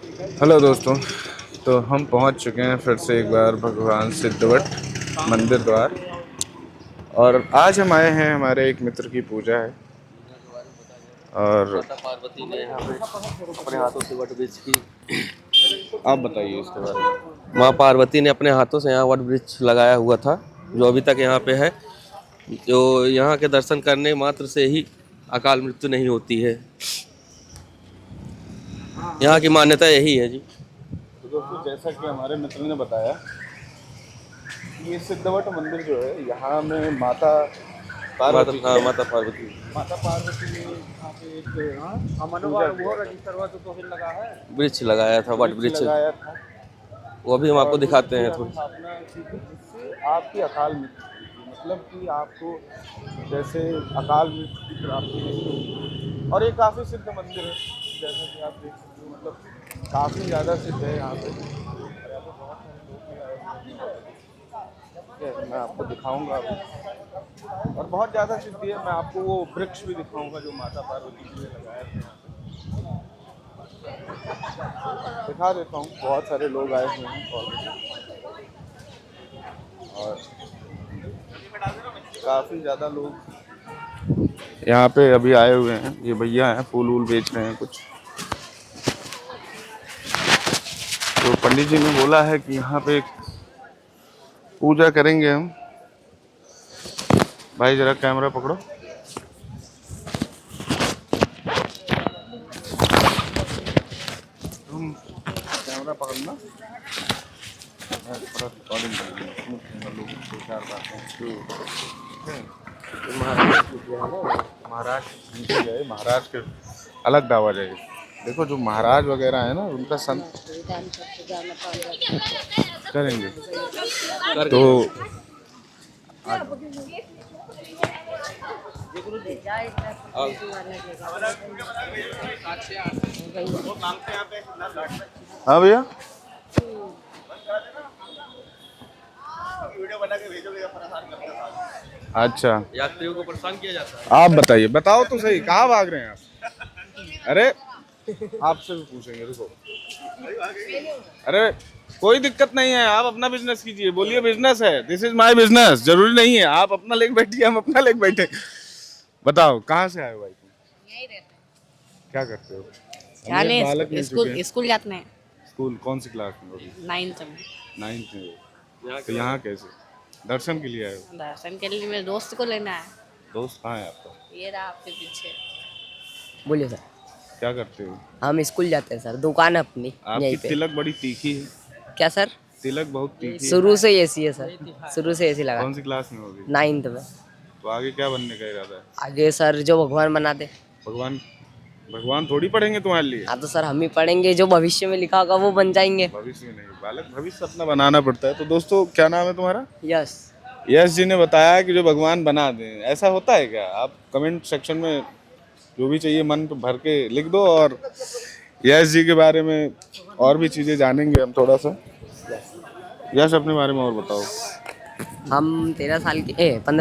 Hello दोस्तों। तो हम पहुंच चुके हैं फिर से एक बार भगवान सिद्धवट मंदिर द्वार। और आज हम आए हैं, हमारे एक मित्र की पूजा है। और माता पार्वती ने यहाँ पे अपने हाथों से वट वृक्ष की आप बताइए इसके बारे में। माँ पार्वती ने अपने हाथों से यहाँ वट वृक्ष लगाया हुआ था, जो अभी तक यहाँ पे है। जो यहाँ के दर्शन करने मात्र से ही अकाल मृत्यु नहीं होती है। यहाँ की मान्यता यही है जी। तो दोस्तों, जैसा कि हमारे मित्र ने बताया, ये सिद्धवट मंदिर जो है, यहाँ में माता पार्वती हाँ, माता पार्वती माता पार्वती ने यहाँ पे एक वृक्ष लगाया था, वट वृक्ष वृक्ष। लगाया था। वो भी हम आपको और दिखाते उसकी हैं थोड़ी। स्थापना की थी, जिससे आपकी अकाल मृत्यु हुई थी। मतलब कि आपको जैसे अकाल मृत्यु की प्राप्ति नहीं होगी। और ये काफ़ी सिद्ध मंदिर है, जैसा कि आप देख सकते हो। मतलब काफ़ी ज़्यादा सिद्ध है यहाँ पे। और यहाँ पे बहुत सारे लोग भी आए हुए हैं। ठीक है, मैं आपको दिखाऊंगा अभी। और बहुत ज़्यादा सिद्धि है। मैं आपको वो वृक्ष भी दिखाऊंगा जो माता पार्वती जी ने लगाया था यहाँ पे। दिखा देता हूँ। बहुत सारे लोग आए हुए हैं ऑलरेडी। और काफ़ी ज़्यादा लोग यहाँ पे अभी आए हुए हैं। ये भैया हैं, फूल वूल बेच रहे हैं कुछ। तो पंडित जी ने बोला है कि यहाँ पे एक पूजा करेंगे हम। भाई जरा कैमरा पकड़ो। तुम कैमरा पकड़ना, मैं थोड़ा रिकॉर्डिंग करूँगा। लोग दो चार बातें। महाराज के अलग दावा जाएगी। देखो, जो महाराज वगैरह है ना, उनका संत करेंगे तो हाँ भैया, अच्छा यात्रियों को परेशान किया जाता है। आप बताइए, बताओ तो सही, कहाँ भाग रहे हैं आप? अरे आपसे भी पूछेंगे, रुको। अरे कोई दिक्कत नहीं है, आप अपना बिजनेस कीजिए। बोलिए बिजनेस है, दिस इज माय बिजनेस। जरूरी नहीं है आप अपना लेके बैठिए, हम अपना लेके बैठे। बताओ कहाँ से आए हो भाई तुम? यहीं रहते हैं। क्या करते हो? क्या हमें नहीं, बालक मिल चुके स्कूल हैं। स्कूल जाते हैं। स्कूल कौन सी क्लास में हो अभी? 9th में। 9th में हो। तो यहाँ कैसे दर्शन के लिए आए हो? दर्शन के लिए मेरे दोस्त को लेना है। दोस्त कहाँ है आपका? ये रहा आपके पीछे। बोलिए सर। क्या करते हो? हम स्कूल जाते हैं सर, दुकान है अपनी आपकी यहीं पे। तिलक बड़ी तीखी है। क्या सर? तिलक बहुत तीखी है। शुरू से ऐसी है सर, शुरू से ऐसी लगा। कौन सी क्लास में होगी? 9th में। तो आगे क्या बनने का इरादा है? आगे सर जो भगवान बना दे। भगवान भगवान थोड़ी पढ़ेंगे तुम्हारे लिए। हाँ तो सर हम ही पढ़ेंगे, जो भविष्य में लिखा होगा वो बन जाएंगे। भविष्य में नहीं, बालक भविष्य अपना बनाना पड़ता है। तो दोस्तों, क्या नाम है तुम्हारा? यस। यश जी ने बताया कि जो भगवान बना दें, ऐसा होता है क्या? आप कमेंट सेक्शन में जो भी चाहिए मन तो भर के लिख दो। और यश जी के बारे में और भी चीज़ें जानेंगे हम थोड़ा सा। यश, अपने बारे में और बताओ। हम 15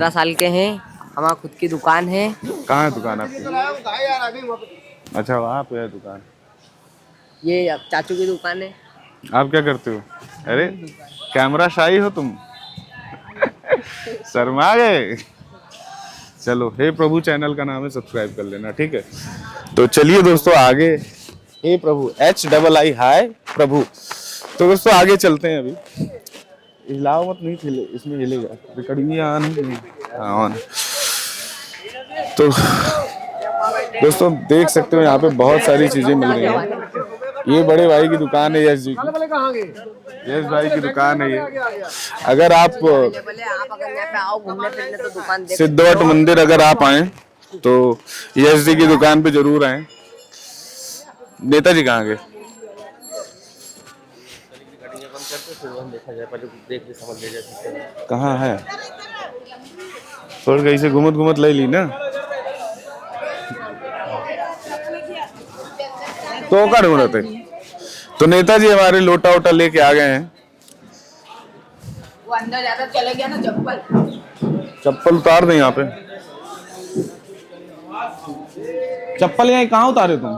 साल के हैं। हमारा खुद की दुकान है। कहाँ है दुकान आपकी? अच्छा, वहाँ पे है दुकान। ये चाचू की दुकान है। आप क्या करते हो? अरे कैमरा शाई हो तुम? शर्मा गए? चलो, हे प्रभु चैनल का नाम है, सब्सक्राइब कर लेना, ठीक है। तो चलिए दोस्तों आगे। हे प्रभु, HII हाय प्रभु। तो दोस्तों आगे चलते हैं। अभी हिलाओ मत, नहीं हिले, इसमें हिलेगा। रिकॉर्डिंग ऑन है, ऑन। तो दोस्तों देख सकते हो यहाँ पे बहुत सारी चीजें मिल रही हैं। ये बड़े भाई की दुकान है, यश जी की। यश भाई की दुकान है ये। अगर आप आओ घूमने फिरने तो दुकान देख। सिद्धवट मंदिर अगर आप आए तो यश जी की दुकान पे जरूर आए। नेताजी कहाँ गए? कहाँ है? थोड़ी कहीं से घूमत घूमत ले ली ना, तो का ढूंढते। तो नेताजी हमारे लोटा वोटा लेके आ गए हैं। वो अंदर ज्यादा चले गया ना, चप्पल उतार दे यहाँ पे। चप्पल यहाँ कहाँ उतारे तुम?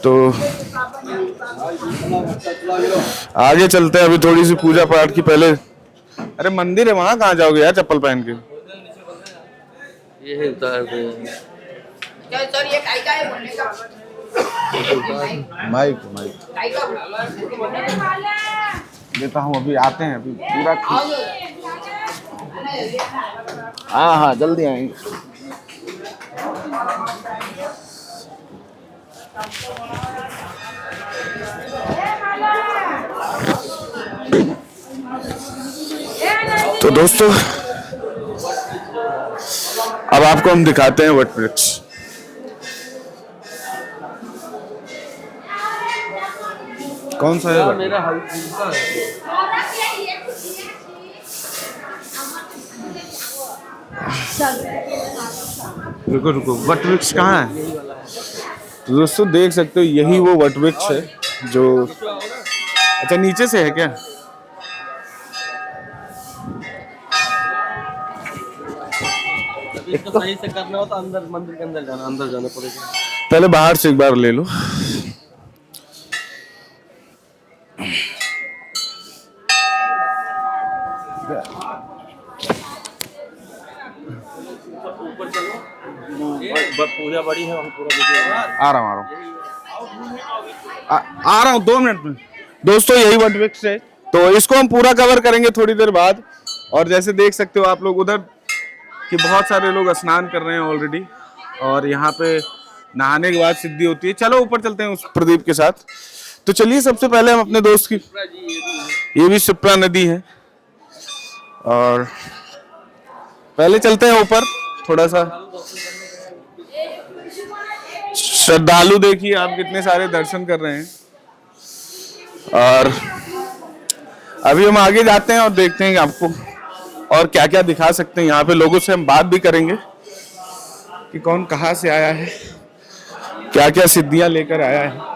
तो आगे चलते हैं, अभी थोड़ी सी पूजा पाठ की पहले। अरे मंदिर है, वहां कहाँ जाओगे यार चप्पल पहन के? ये है उतार दे। क्या सर ये काय का है बोलने का? माइक माइक काय का बोलने का? देता हूँ, अभी आते हैं, अभी पूरा आओ जो। हाँ हाँ जल्दी आएंगे। तो दोस्तों अब आपको हम दिखाते हैं वट वृक्ष। कौन सा है वट? मेरा हल्का है। रुको रुको, वट वृक्ष कहाँ है? तो दोस्तों देख सकते हो, यही वो वट वृक्ष है जो, अच्छा नीचे से है क्या? इसको सही से करना हो तो अंदर मंदिर के अंदर जाना पड़ेगा। पहले बाहर से एक बार ले लो। पूजा बड़ी है, हम पूरा आ रहा हूँ आ रहा हूँ 2 मिनट में। दोस्तों यही वट वृक्ष है, तो इसको हम पूरा कवर करेंगे थोड़ी देर बाद। और जैसे देख सकते हो आप लोग उधर कि बहुत सारे लोग स्नान कर रहे हैं ऑलरेडी, और यहाँ पे नहाने के बाद सिद्धि होती है। चलो ऊपर चलते हैं उस प्रदीप के साथ। तो चलिए सबसे पहले हम अपने दोस्त की, ये भी शिप्रा नदी है, और पहले चलते हैं ऊपर थोड़ा सा। श्रद्धालु देखिए आप कितने सारे दर्शन कर रहे हैं। और अभी हम आगे जाते हैं और देखते हैं कि आपको और क्या क्या दिखा सकते हैं। यहाँ पे लोगों से हम बात भी करेंगे कि कौन कहाँ से आया है, क्या क्या सिद्धियां लेकर आया है।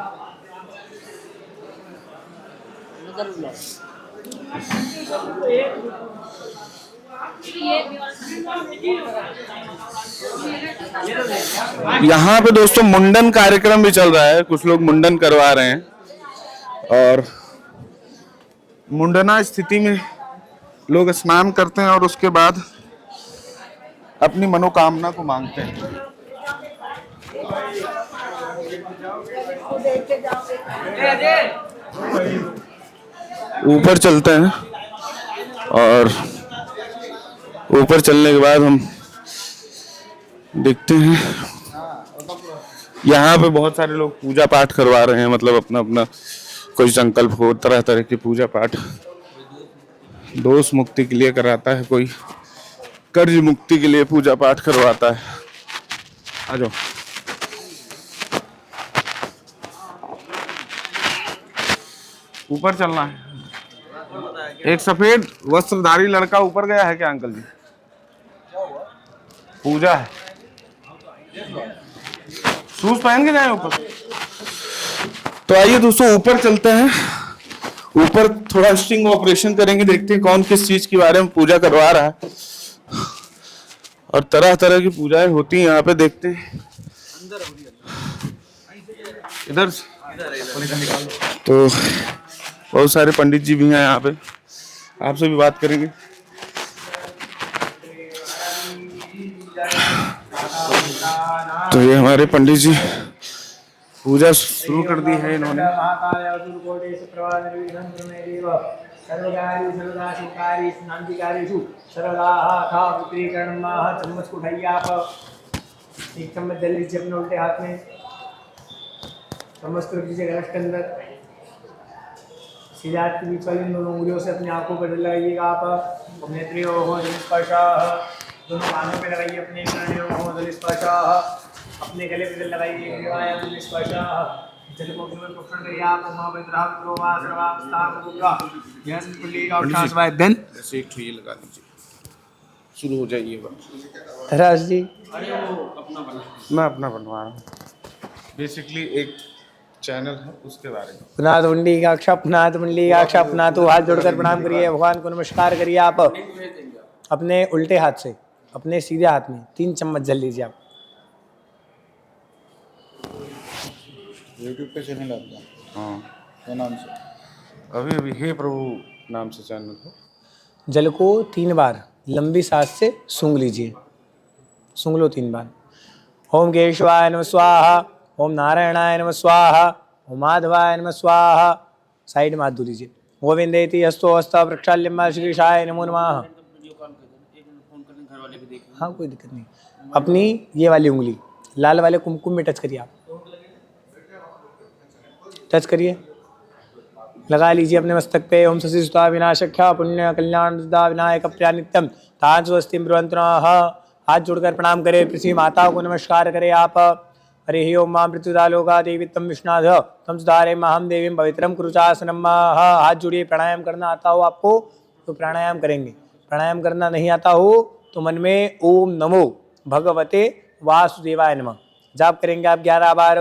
यहाँ पे दोस्तों मुंडन कार्यक्रम भी चल रहा है, कुछ लोग मुंडन करवा रहे हैं, और मुंडना स्थिति में लोग स्नान करते हैं और उसके बाद अपनी मनोकामना को मांगते हैं। ऊपर चलते हैं, और ऊपर चलने के बाद हम देखते हैं यहाँ पे बहुत सारे लोग पूजा पाठ करवा रहे हैं, मतलब अपना अपना कोई संकल्प हो, तरह तरह की पूजा पाठ। दोष मुक्ति के लिए कराता है, कोई कर्ज मुक्ति के लिए पूजा पाठ करवाता है। आ जाओ। ऊपर चलना है। एक सफेद वस्त्रधारी लड़का ऊपर गया है क्या अंकल जी? पूजा है, शूज पहन के जाए ऊपर। तो आइए दोस्तों ऊपर चलते हैं। ऊपर थोड़ा स्टिंग ऑपरेशन करेंगे, देखते हैं कौन किस चीज के बारे में पूजा करवा रहा है। और तरह तरह की पूजाएं होती हैं यहाँ पे, देखते हैं। इधर तो बहुत सारे पंडित जी भी हैं यहाँ पे, आपसे भी बात करेंगे। तो ये हमारे पंडित जी पूजा शुरू कर दी है इन्होंने। एक चम्मच जल लीजिए अपने उल्टे हाथ में, चम्मच को रख दीजिए गलत के अंदर। सीधे हाथ के बीच वाली दोनों उंगलियों से अपनी आंखों पर लगाइएगा आप। नेत्रियों हो जलस्पर्शः, दोनों कानों पे लगाइए अपने, कर्णयों हो जलस्पर्शः, अपने गले पे जल लगाइए, ग्रीवायां जलस्पर्शः। जल को केवल प्रोक्षण करिए आप। महाविद्राह प्रोवा सर्वाम स्थान होगा यह संकुलिका और शासवाय देन ऐसे एक ठुई लगा दीजिए, शुरू हो जाइएगा। राज जी मैं अपना बनवा रहा हूँ, बेसिकली एक चैनल है उसके बारे में। पुनाथ मुंडी का पुनाथ मुंडी का पुनाथ, हाथ जोड़कर प्रणाम करिए, भगवान को नमस्कार करिए। आप अपने उल्टे हाथ से अपने सीधे हाथ में 3 चम्मच जल लीजिए आप। यूट्यूब पे चैनल आपका हाँ, क्या नाम से? अभी अभी हे प्रभु नाम से चैनल है। जल को 3 बार लंबी सांस से सूंघ लीजिए, सूंघ लो 3 बार। ओम केशवाय नमः स्वाहा, ओम नारायणाय नमः स्वाहा, ओम माधवाय नमः स्वाहा। साइड में हाथ धो लीजिए। गोविंदेति हस्तो हस्ता प्रक्षाल्यम श्रीशाय नमो नमः। हाँ कोई दिक्कत नहीं। अपनी ये वाली उंगली लाल वाले कुमकुम में टच करिए, आप टच करिए, लगा लीजिए अपने मस्तक पे। ओम शशि सुता विनाशख्या पुण्य कल्याण सुधा विनायक प्रिया नित्यम ताज स्वस्ति ब्रुवंतनः। हाथ जोड़कर प्रणाम करें, पृथ्वी माता को नमस्कार करें आप। हरे ही ओम मां मृत्युदालोका देवी तम विष्णाध तम सुधारे महम देवी पवित्रम कुरुचासनम। हाथ जोड़िए। प्राणायाम करना आता हो आपको तो प्राणायाम करेंगे, प्राणायाम करना नहीं आता हो तो मन में ओम नमो भगवते वासुदेवाय नमः जाप करेंगे आप 11 बार।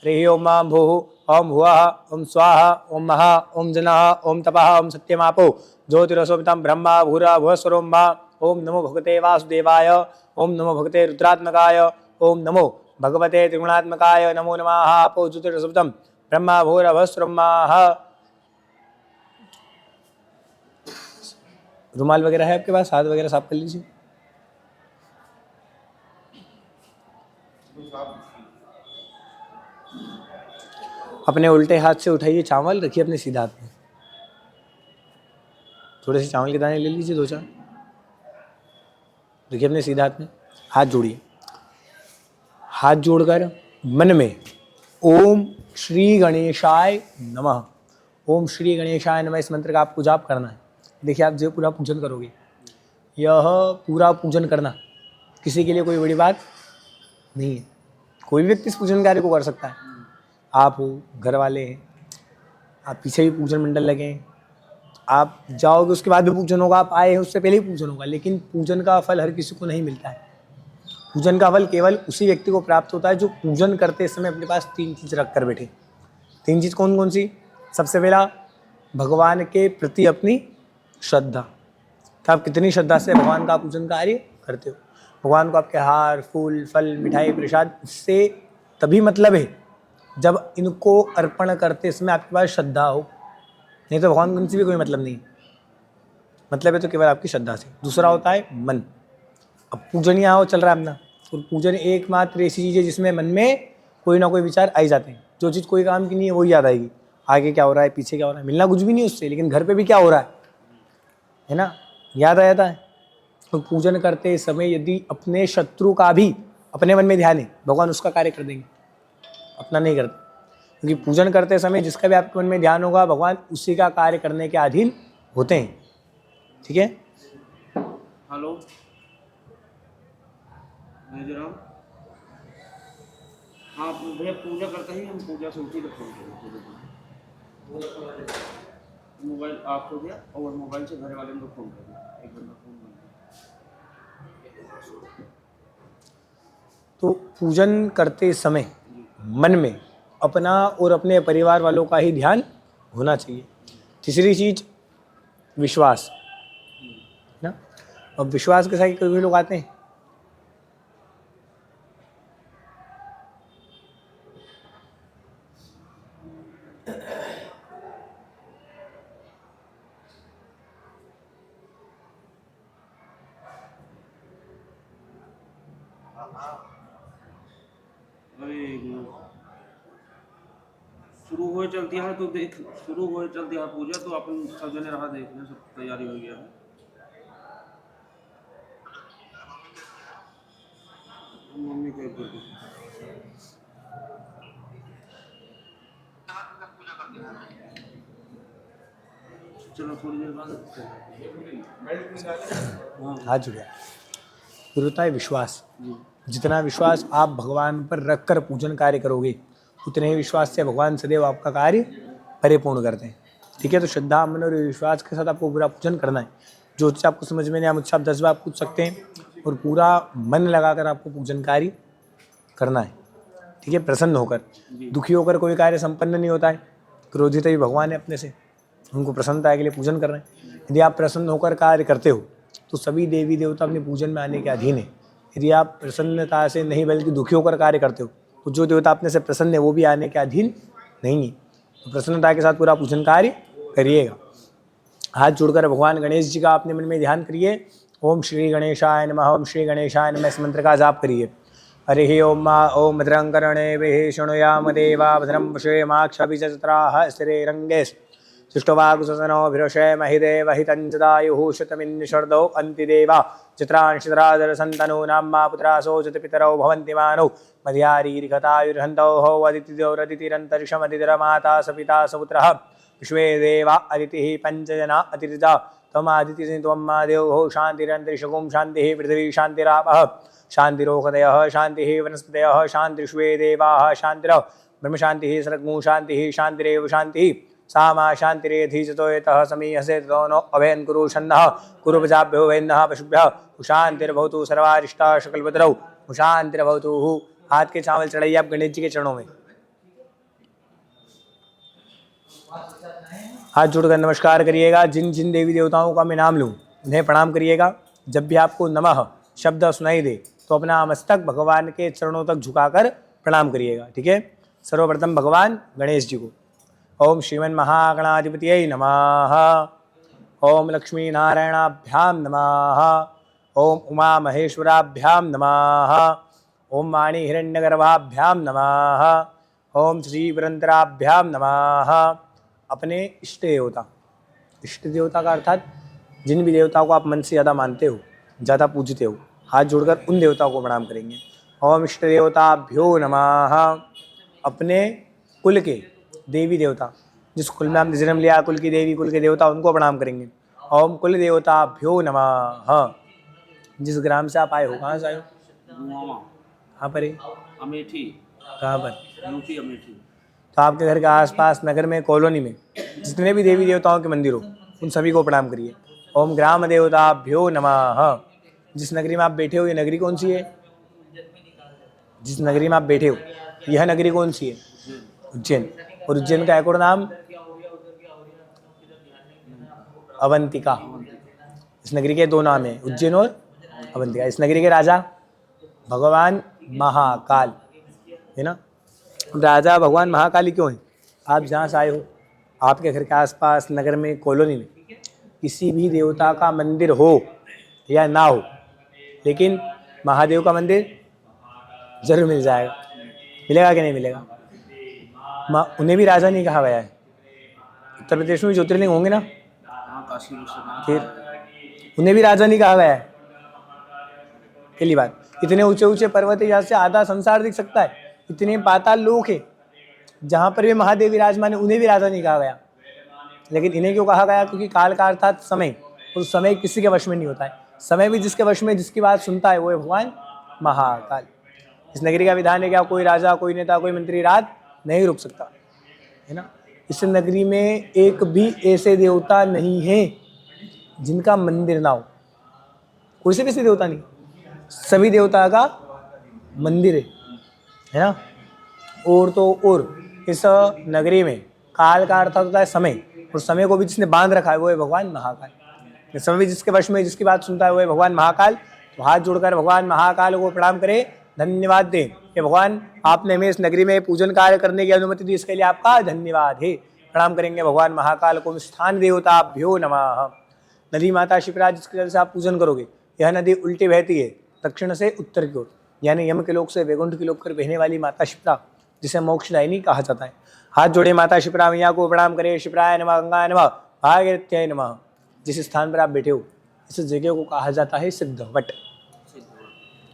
हरि ओम मां भूः ओम भुवः ओम स्वाहा ओम महा ओम जनः ओम तपः ओम सत्यमापो ज्योतिरसोमितं ब्रह्मा भूरा भुवस्वरोम मा। ओम नमो भगवते वासुदेवाय, ओम नमो भगवते रुद्रात्मकाय, ओम नमो भगवते त्रिगुणात्मकाय नमो नमः। आपो ज्योतिरसोमितं ब्रह्मा भूरा भुवस्वरोम मा। रुमाल वगैरह है आपके पास? हाथ वगैरह साफ कर लीजिए। अपने उल्टे हाथ से उठाइए चावल, रखिए अपने सीधा हाथ में। थोड़े से चावल के दाने ले लीजिए 2-4, रखिए अपने सीधा हाथ में। हाथ जोड़िए। हाथ जोड़कर मन में ओम श्री गणेशाय नमः, ओम श्री गणेशाय नमः इस मंत्र का आपको जाप करना है। देखिए आप जो पूरा पूजन करोगे, यह पूरा पूजन करना किसी के लिए कोई बड़ी बात नहीं है। कोई भी व्यक्ति इस पूजन कार्य को कर सकता है। आप हो, घर वाले हैं, आप पीछे भी पूजन मंडल लगे हैं, आप जाओगे उसके बाद भी पूजन होगा, आप आए हैं उससे पहले ही पूजन होगा। लेकिन पूजन का फल हर किसी को नहीं मिलता है। पूजन का फल केवल उसी व्यक्ति को प्राप्त होता है जो पूजन करते समय अपने पास 3 चीज़ रख कर बैठे। 3 चीज़ कौन कौन सी? सबसे पहला, भगवान के प्रति अपनी श्रद्धा, कि आप कितनी श्रद्धा से भगवान का पूजन कार्य करते हो। भगवान को आपके हार, फूल, फल, मिठाई, प्रसाद इससे तभी मतलब है जब इनको अर्पण करते समय आपके पास श्रद्धा हो, नहीं तो भगवान को इनसे भी कोई मतलब नहीं। मतलब है तो केवल आपकी श्रद्धा से। दूसरा होता है मन। अब पूजन यहाँ हो चल रहा है अपना, और पूजन एकमात्र ऐसी चीज़ है जिसमें मन में कोई ना कोई विचार आ ही जाते हैं। जो चीज़ कोई काम की नहीं है वही याद आएगी, आगे क्या हो रहा है, पीछे क्या हो रहा है, मिलना कुछ भी नहीं उससे, लेकिन घर पे भी क्या हो रहा है ना, याद आ जाता है। तो पूजन करते समय यदि अपने शत्रु का भी अपने मन में ध्यान है, भगवान उसका कार्य कर देंगे, अपना नहीं करते। क्योंकि पूजन करते समय जिसका भी आपके मन में ध्यान होगा, भगवान उसी का कार्य करने के अधीन होते हैं। ठीक है। हेलो मेजराम, हाँ भैया पूजा करते ही हम पूजा से उठी तो फोन करें। मोबाइल ऑफ हो गया और मोबाइल से घर वाले लोग फोन कर दिया, एक बंदा फोन बंद। तो पूजन करते समय मन में अपना और अपने परिवार वालों का ही ध्यान होना चाहिए। तीसरी चीज विश्वास ना। अब विश्वास के साथ कई लोग आते हैं, शुरू हो चलती है तो देख, शुरू हो चलती है पूजा तो अपन सब जने रहा देखने, सब तैयारी हो गया है। मम्मी को एक बार चलो थोड़ी देर बाद हाथ जुड़ा। फिर होता है विश्वास। जितना विश्वास आप भगवान पर रखकर पूजन कार्य करोगे, उतने ही विश्वास से भगवान सदैव आपका कार्य परिपूर्ण करते हैं। ठीक है। तो श्रद्धा, मन और विश्वास के साथ आपको पूरा पूजन करना है। जो चीज़ आपको समझ में नहीं आया मुझसे आप 10 बार पूछ सकते हैं, और पूरा मन लगाकर आपको पूजन कार्य करना है। ठीक है। प्रसन्न होकर, दुखी होकर कोई कार्य संपन्न नहीं होता है। क्रोधित ही भगवान है अपने से, उनको प्रसन्नता के लिए पूजन कर रहे हैं। यदि आप प्रसन्न होकर कार्य करते हो तो सभी देवी देवता अपने पूजन में आने के अधीन है। यदि आप प्रसन्नता से नहीं बल्कि दुखी होकर कार्य करते हो तो जो देवता अपने से प्रसन्न है वो भी आने के अधीन नहीं है। तो प्रसन्नता के साथ पूरा पूजन कार्य करिएगा। हाथ जोड़कर भगवान गणेश जी का अपने मन में ध्यान करिए। ओम श्री गणेशाय नमः, ओम श्री गणेशाय नमः, इस मंत्र का जाप करिए। हरि ओम ओम भद्रं कर्णे शृणुयाम देवा भद्रं पश्येमाक्षभिजत्राः स्थिरैरङ्गैः सुष्ठुवागुससनोभिरुषे महिदेव हितञ्चदायुः शतमिन्निषर्दौ अन्तिदेवा चित्रांशितरादरसन्तनूनां मा पुत्रासो जतपितरौ भवन्ति मानौ मध्यारीर्घतायुर्हन्तौ हौ अदितिरन्तरिक्षमदितिरमाता सपिता सपुत्रः विश्वे देवा अदितिः पञ्चजना अतिरिता त्वमादितिः त्वं मा देवो शान्तिरन्तरिक्षगुं शान्तिः पृथिवी शान्तिरापः शान्तिरोहदयः शान्तिः वनस्पतयः शान्तिर्विश्वे देवाः शान्तिरः ब्रह्मशान्तिः सर्गो शान्तिः शान्तिरेव शान्तिः सा मा शान्तिरेधीजतो यतः समीहसे ततो नो अभयं कुरु छन्दः कुरु प्रजाभ्यो वैन्नः पशुभ्यः शान्तिर्भवतु सर्वारिष्टा शकलभद्रौ शान्तिर्भवतु। हाथ के चावल चढ़ाइए आप गणेश जी के चरणों में। हाथ जोड़कर नमस्कार करिएगा। जिन जिन देवी देवताओं का मैं नाम लूँ उन्हें प्रणाम करिएगा। जब भी आपको नमः शब्द सुनाई दे तो अपना मस्तक भगवान के चरणों तक झुकाकर प्रणाम करिएगा। ठीक है। सर्वप्रथम भगवान गणेश जी को। ओम श्रीमन महागणाधिपतये नमः। ओम लक्ष्मी नारायणाभ्याम नमः। ओम उमा महेश्वराभ्याम नमः। ओम वाणी हिरण्यगर्भाभ्याम नमः। ओम श्री वरंतराभ्याम नमः। अपने इष्ट देवता का अर्थात जिन भी देवताओं को आप मन से ज़्यादा मानते हो, ज़्यादा पूजते हो, हाथ जोड़कर उन देवताओं को प्रणाम करेंगे। ओम इष्ट देवताभ्यो नमः। अपने कुल के देवी देवता, जिस कुल में आपने जन्म लिया, कुल की देवी, कुल के देवता, उनको प्रणाम करेंगे। ओम कुल देवताभ्यो नमः। जिस ग्राम से आप आए हो, कहाँ से आए हो? कहाँ पर है? अमेठी। कहाँ पर? यूपी अमेठी। तो आपके घर के आसपास नगर में, कॉलोनी में जितने भी देवी देवताओं के मंदिर हो उन सभी को प्रणाम करिए। ओम ग्राम देवताभ्यो नमः। जिस नगरी में आप बैठे हो, ये नगरी कौन सी है? जिस नगरी में आप बैठे हो यह नगरी कौन सी है? उज्जैन। और उज्जैन का एक और नाम अवंतिका। इस नगरी के दो नाम हैं, उज्जैन और अवंतिका। इस नगरी के राजा भगवान महाकाल है ना। राजा भगवान महाकाली क्यों है? आप जहाँ से आए हो, आपके घर के आसपास नगर में, कॉलोनी में किसी भी देवता का मंदिर हो या ना हो, लेकिन महादेव का मंदिर जरूर मिल जाएगा। मिलेगा कि नहीं मिलेगा? उन्हें भी राजा नहीं कहा गया है। उत्तर प्रदेश में ज्योतिर्लिंग होंगे ना, फिर उन्हें भी राजा नहीं कहा गया है। पहली बात, इतने ऊंचे ऊंचे पर्वत है जहाँ से आधा संसार दिख सकता है, इतने पाताल लोक है जहाँ पर भी महादेव विराजमान है, उन्हें भी राजा नहीं कहा गया। लेकिन इन्हें क्यों कहा गया? क्योंकि काल का अर्थात समय, उस समय किसी के वश में नहीं होता है। समय भी जिसके वश में, जिसकी बात सुनता है, वो है भगवान महाकाल। इस नगरी का विधान है क्या कोई राजा, कोई नेता, कोई मंत्री रात नहीं रुक सकता है ना। इस नगरी में एक भी ऐसे देवता नहीं है जिनका मंदिर ना हो। कोई से भी ऐसे देवता नहीं, सभी देवता का मंदिर है ना। और तो और इस नगरी में काल का अर्थ होता है समय, और समय को भी जिसने बांध रखा है वो है भगवान महाकाल। समय भी जिसके वश में, जिसकी बात सुनता है, वो है भगवान महाकाल। तो हाथ जोड़कर भगवान महाकाल को प्रणाम करें, धन्यवाद दें कि भगवान आपने हमें इस नगरी में पूजन कार्य करने की अनुमति दी, इसके लिए आपका धन्यवाद है। प्रणाम करेंगे भगवान महाकाल को। स्थान देवताभ्यो नमः। नदी माता शिप्रा जिसके जल से आप पूजन करोगे, यह नदी उल्टी बहती है दक्षिण से उत्तर की ओर, यानी यम के लोक से वैकुंठ के लोक कर बहने वाली माता शिप्रा, जिसे मोक्षदायिनी कहा जाता है। हाथ जोड़े माता शिप्रा मैया को प्रणाम करें। शिप्राय नमः, गंगाय नमः, भागीरथ्याय नमः। जिस स्थान पर आप बैठे हो इस जगह को कहा जाता है सिद्धवट,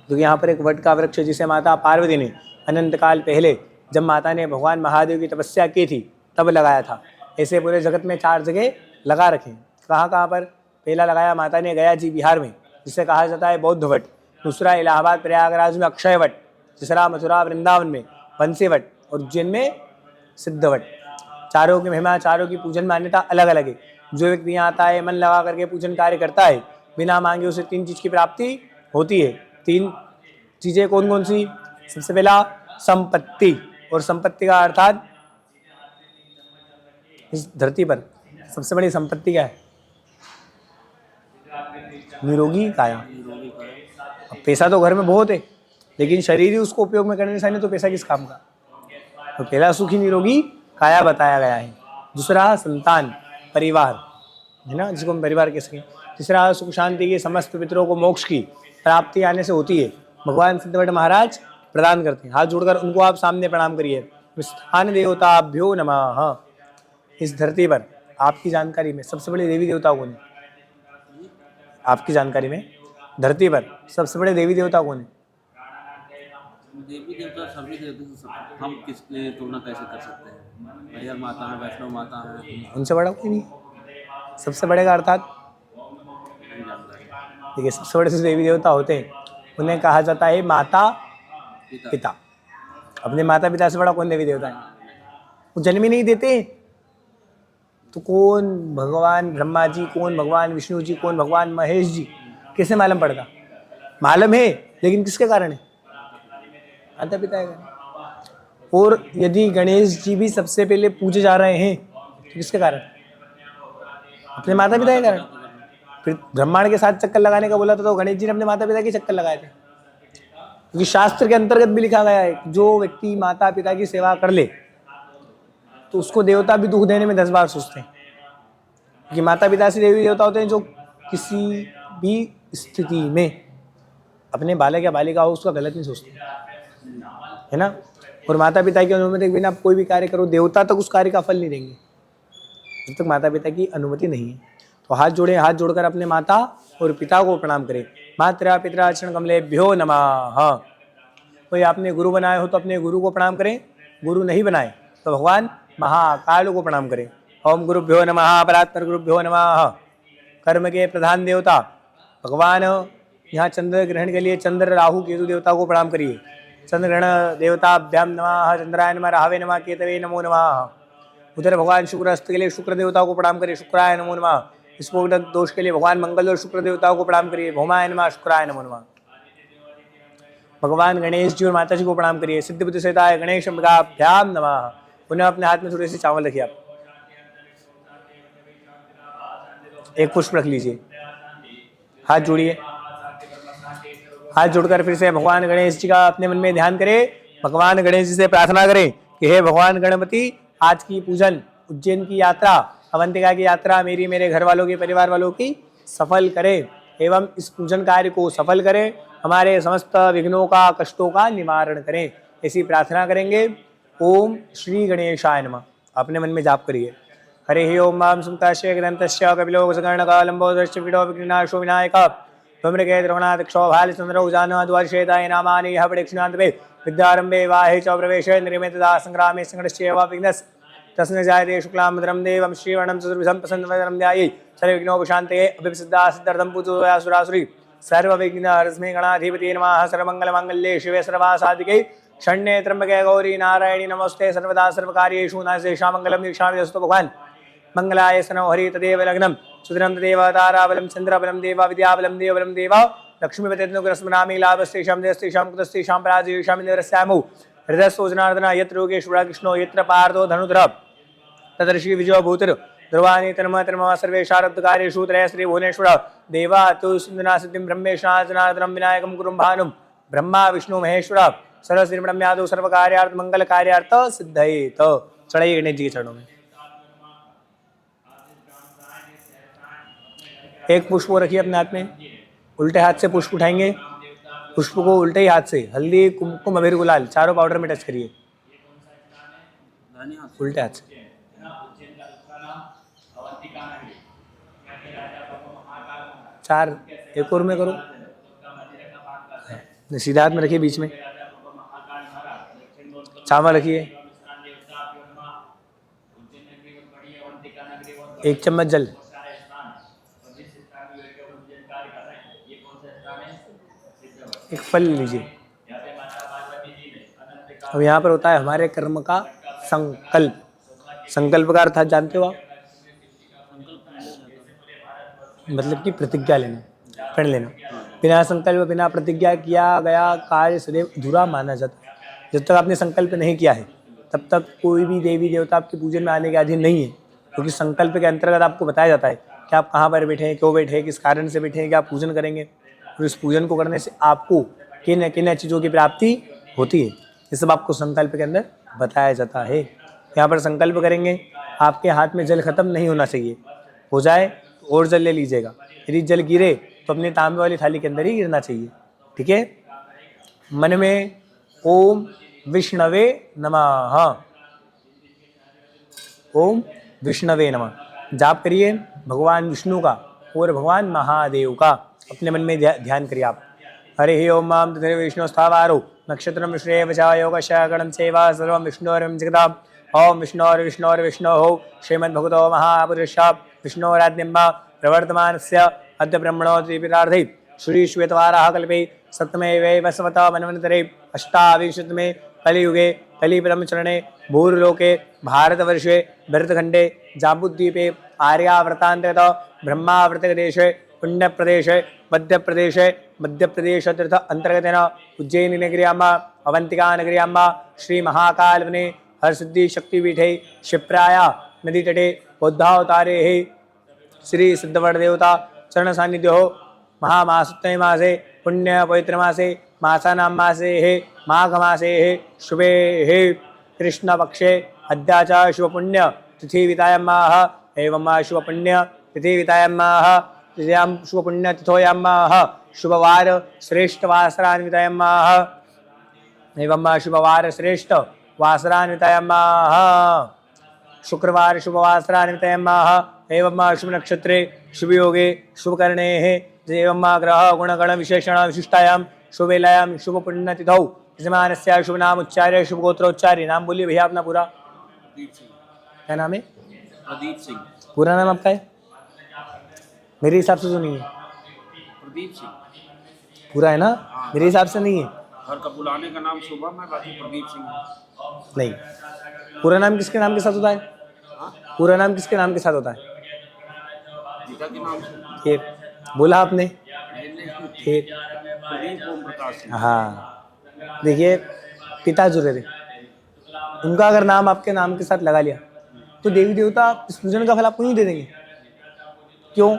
क्योंकि यहाँ पर एक वट का वृक्ष जिसे माता पार्वती ने अनंत काल पहले, जब माता ने भगवान महादेव की तपस्या की थी, तब लगाया था। ऐसे पूरे जगत में 4 जगह लगा रखे। कहाँ कहाँ पर? पहला लगाया माता ने गया जी बिहार में, जिसे कहा जाता है बौद्ध वट। दूसरा इलाहाबाद प्रयागराज में अक्षय वट। तीसरा मथुरा वृंदावन में बंसी वट, और उज्जैन में सिद्धवट। चारों की महिमा, चारों की पूजन मान्यता अलग अलग है। जो व्यक्ति यहाँ आता है, मन लगा करके पूजन कार्य करता है, बिना मांगे उसे 3 चीज़ की प्राप्ति होती है। 3 चीज़ें कौन कौन सी? सबसे पहला संपत्ति, और संपत्ति का अर्थात इस धरती पर सबसे बड़ी संपत्ति क्या है? निरोगी काया। अब पैसा तो घर में बहुत है, लेकिन शरीर ही उसको उपयोग में करने से नहीं तो पैसा किस काम का। तो पहला सुखी निरोगी काया बताया गया है, दूसरा संतान परिवार है ना, जिसको हम परिवार कह सकें। तीसरा सुख शांति की समस्त पितरों को मोक्ष की प्राप्ति आने से होती है, भगवान सिद्धवट महाराज प्रदान करते हैं। हाथ जोड़कर उनको आप सामने प्रणाम करिए। स्थान देवताभ्यो नमः। इस धरती पर आपकी जानकारी में सबसे बड़े देवी देवता कौन है? आपकी जानकारी में धरती पर सबसे बड़े देवी देवता कौन है? देवी देवता सभी देवता, हम किसकी तुलना कैसे कर सकते हैं? हरिहर माता है, वैष्णव माता है, उनसे बड़ा कोई नहीं। सबसे बड़े का अर्थात नहीं जानता है। देखिए, सबसे बड़े जो देवी देवता होते हैं उन्हें कहा जाता है माता पिता। अपने माता पिता से बड़ा कौन देवी देवता है? वो जन्म ही नहीं देते तो कौन भगवान ब्रह्मा जी, कौन भगवान विष्णु जी, कौन भगवान महेश जी, कैसे मालूम पड़ता? मालूम है लेकिन किसके कारण है? माता पिता है। और यदि गणेश जी भी सबसे पहले पूजे जा रहे हैं तो किसके कारण? अपने माता पिता के कारण। फिर ब्रह्मांड के साथ चक्कर लगाने का बोला था तो गणेश जी ने अपने माता पिता के चक्कर लगाए थे, क्योंकि शास्त्र के अंतर्गत भी लिखा गया है जो व्यक्ति माता पिता की सेवा कर ले तो उसको देवता भी दुख देने में 10 बार सोचते हैं, क्योंकि माता पिता से देवी देवता होते हैं जो किसी भी स्थिति में अपने बालक या बालिका हो उसका गलत नहीं सोचते, है ना। और माता पिता की अनुमति के बिना कोई भी कार्य करो, देवता तक उस कार्य का फल नहीं देंगे जब तक माता पिता की अनुमति नहीं है। तो हाथ जोड़े, हाथ जोड़कर अपने माता और पिता को प्रणाम करें। मात्रा पितरा चरण कमलेभ्यो नमः। कोई आपने गुरु बनाए हो तो अपने गुरु को प्रणाम करें, गुरु नहीं बनाए तो भगवान महाकाल को प्रणाम करें। ओम गुरुभ्यो नमः, परात्पर गुरुभ्यो नमः। कर्म के प्रधान देवता भगवान, यहाँ चंद्र ग्रहण के लिए चंद्र राहु केतु देवता को प्रणाम करिए। चंद्र ग्रहण देवताभ्याम नमः, चंद्राय नमः, राहवे नमः, केतवे नमो नमः। उधर भगवान शुक्र अस्त के लिए शुक्र देवता को प्रणाम करिए, शुक्राय नमो नमः। स्फोटक दोष के लिए भगवान मंगल और शुक्र देवता को प्रणाम करिए, भौमाय नमः, शुक्राय नमो नमः। भगवान गणेश जी और माता जी को प्रणाम करिए, सिद्ध बुद्धि सहिताय गणेश मृगाभ्याम नमः। उन्हें अपने हाथ में थोड़े से चावल रखिए, आप एक पुष्प रख लीजिए, हाथ जोड़िए। हाथ जोड़कर फिर से भगवान गणेश जी का अपने मन में ध्यान करें। भगवान गणेश जी से प्रार्थना करें कि हे भगवान गणपति, आज की पूजन, उज्जैन की यात्रा, अवंतिका की यात्रा मेरी, मेरे घर वालों की, परिवार वालों की सफल करें एवं इस पूजन कार्य को सफल करें, हमारे समस्त विघ्नों का, कष्टों का निवारण करें। ऐसी प्रार्थना करेंगे। ओम श्री गणेशाय नमः। अपने मन में जाप करिए। हरे ओम मां सुमताश्य ग्रंथस्य कपिलो गणकालंबोदर्श्च विडो विघ्नाशो विनायक धूम्रके द्रवणात् क्षोभाल चंद्र उजानाद् वर्षेताय नामानि यः प्रदक्षिणान्ते विद्यारंभे वाहे च प्रवेशे निर्मितदा संग्रामे संघर्षेव विघ्नस् तस्मै जायते शुक्लाम्बरं देवं श्रीवर्णं चतुर्भुजं प्रसन्नवदनं ध्याये सर्वविघ्नोपशान्तये अभिसिद्धा सिद्धार्थं पूजयासुरासुरी सर्वविघ्नहर्स्मे गणाधिपति नमः। सर्वमंगलमांगल्ये शिवे सर्वासाधिके शरण्ये त्र्यंबके गौरी नारायणी नमोस्ते सर्वदा सर्वकार्येषु नास्तेषां मङ्गलं दीक्षामिदस्तु। भगवान मंगलाय सनो हरि तदेव लग्नं सुदिनं तदेव ताराबलं चन्द्रबलं देव विद्याबलं देवबलं देव लक्ष्मीपतिर्नुग्रस्मरामि लाभस्तेषां देस्तेषां कुतस्तेषां पराजयेषां निरस्यामो हृदयसोजनार्दन यत्र योगेश्वर कृष्णो यत्र पार्थो धनुधर तदर्षि विजयो भूतिर ध्रुवानि तन्म तन्म सर्वे शारब्धकार्येषु त्रयश्री भुवनेश्वर देवा तु सिन्धुना सिद्धिं ब्रह्मेशा जनार्दनं विनायकं गुरुं भानुं ब्रह्मा विष्णु महेश्वर सर्वश्रीब्रह्म्यादौ सर्वकार्यार्थ मंगल कार्यार्थ सिद्धये। तो चढ़ाइए गणेश जी के चरणों में। एक पुष्प रखिए अपने हाथ में, उल्टे हाथ से पुष्प उठाएंगे, पुष्प को उल्टे ही हाथ से हल्दी कुमकुम अबीर गुलाल चारों पाउडर में टच करिए, उल्टे हाथ से। चार एक और में करो, सीधा हाथ में रखिए, बीच में चावल रखिए, एक चम्मच जल, एक फल लीजिए। अब यहाँ पर होता है हमारे कर्म का संकल्प। संकल्प का अर्थात जानते हो आप? मतलब कि प्रतिज्ञा लेना, प्रण लेना। बिना संकल्प बिना प्रतिज्ञा किया गया कार्य सदैव अधूरा माना जाता है। जब तक आपने संकल्प नहीं किया है तब तक कोई भी देवी देवता आपके पूजन में आने के अधीन नहीं है, क्योंकि संकल्प के अंतर्गत आपको बताया जाता है कि आप कहाँ पर बैठे हैं, क्यों बैठे हैं, किस कारण से बैठे हैं, कि आप पूजन करेंगे। और इस पूजन को करने से आपको किन किन चीज़ों की प्राप्ति होती है, ये सब आपको संकल्प के अंदर बताया जाता है। यहाँ पर संकल्प करेंगे, आपके हाथ में जल खत्म नहीं होना चाहिए, हो जाए तो और जल ले लीजिएगा, यदि जल गिरे तो अपने तांबे वाली थाली के अंदर ही गिरना चाहिए। ठीक है। मन में ओम विष्णवे नमः, ओम विष्णवे नमः जाप करिए भगवान विष्णु का और भगवान महादेव का, अपने मन में ध्यान करिए आप। हरि ओम माम तथे विष्णु स्थावारो नक्षत्रम विष्णु वचा योगस्य गणं सेवा सर्वं विष्णोरं जगताम्। ओम विष्णोर्विष्णोर्विष्णोः श्रीमद्भगवतो महापुरुषः विष्णोराज्ञा प्रवर्तमानस्य अद्य ब्रह्मणो द्विपदार्थे श्री श्वेतवाराह कल्पे सप्तमे वसवत मन्वन्तरे अष्टाविंशतमे कलियुगे कलिब्रह्मचरणे भूर्लोके भारतवर्षे भरतखण्डे जाम्बुद्वीपे आर्यावर्तान्तर्गत ब्रह्मावर्तकदेशे पुण्यप्रदेशे मध्यप्रदेश तीर्थ अंतर्गतेन उज्जैनी नगर्यां अवंतिका श्री महाकालवने हरसिद्धि शक्तिपीठे क्षिप्राया नदी तटे बौद्धावतारे श्री सिद्धवटदेवता चरण सान्निध्यो महामासोत्तमे मासे पुण्य पवित्र मासे मासानां मासे माघ मासे शुभे कृष्णपक्षे अद्या च शुभपुण्य तिथिवितायामाह एवं शुभपुण्य तिथिवितायामाह तृतीयां शुभपुण्य तिथोयामाह शुभवार श्रेष्ठ वासरान्वितायामाह एवं शुभवार श्रेष्ठ वासरान्वितायामाह शुक्रवार शुभवासरान्वितायामाह एवं शुभ नक्षत्रे शुभ योगे शुभ करणे एवं ग्रह गुणगण विशेषण विशिष्टायां शुभवेलायां शुभ पुण्यतिथौ यजमानस्य शुभ नाम उच्चार्य शुभ गोत्रोच्चार्य। नाम बोलिए भैया अपना पूरा। प्रदीप सिंह। क्या नाम है? प्रदीप सिंह। पूरा नाम आपका है? मेरे हिसाब से तो नहीं है। प्रदीप सिंह पूरा है ना? मेरे हिसाब से नहीं है। घर का बुलाने का नाम शुभम है, बाकी प्रदीप सिंह है। नहीं, पूरा नाम किसके नाम के साथ होता है? पूरा नाम किसके नाम के साथ होता है? पिता के नाम से। ठीक बोला आपने। ठीक। प्रदीप ओम प्रकाश सिंह। हाँ देखिए, पिता जो थे उनका अगर नाम आपके नाम के साथ लगा लिया तो देवी देवता इस पूजन का फल आपको नहीं दे देंगे। क्यों?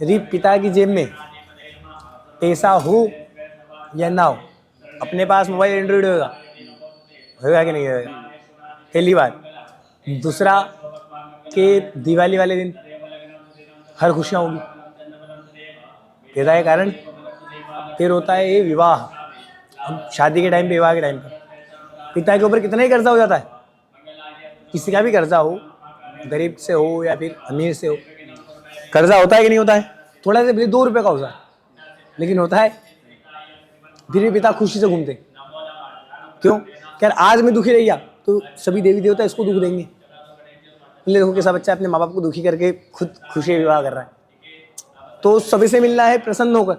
यदि पिता की जेब में पैसा हो या ना हो, अपने पास मोबाइल एंड्रॉइड होगा कि नहीं होगा? पहली बात। दूसरा कि दिवाली वाले दिन हर खुशियाँ होगी, पैदा के कारण। फिर होता है ये विवाह, अब शादी के टाइम पे, विवाह के टाइम पे पिता के ऊपर कितना ही कर्जा हो जाता है। किसी का भी कर्जा हो, गरीब से हो या फिर अमीर से हो, कर्जा होता है कि नहीं होता है? थोड़ा से 2 रुपए का होता है, लेकिन होता है। फिर भी पिता खुशी से घूमते। क्यों? क्या आज मैं दुखी रह गया तो सभी देवी देवता इसको दुख देंगे। देखो कैसा बच्चा अपने माँ बाप को दुखी करके खुद खुशी विवाह कर रहा है। तो सभी से मिलना है प्रसन्न होकर,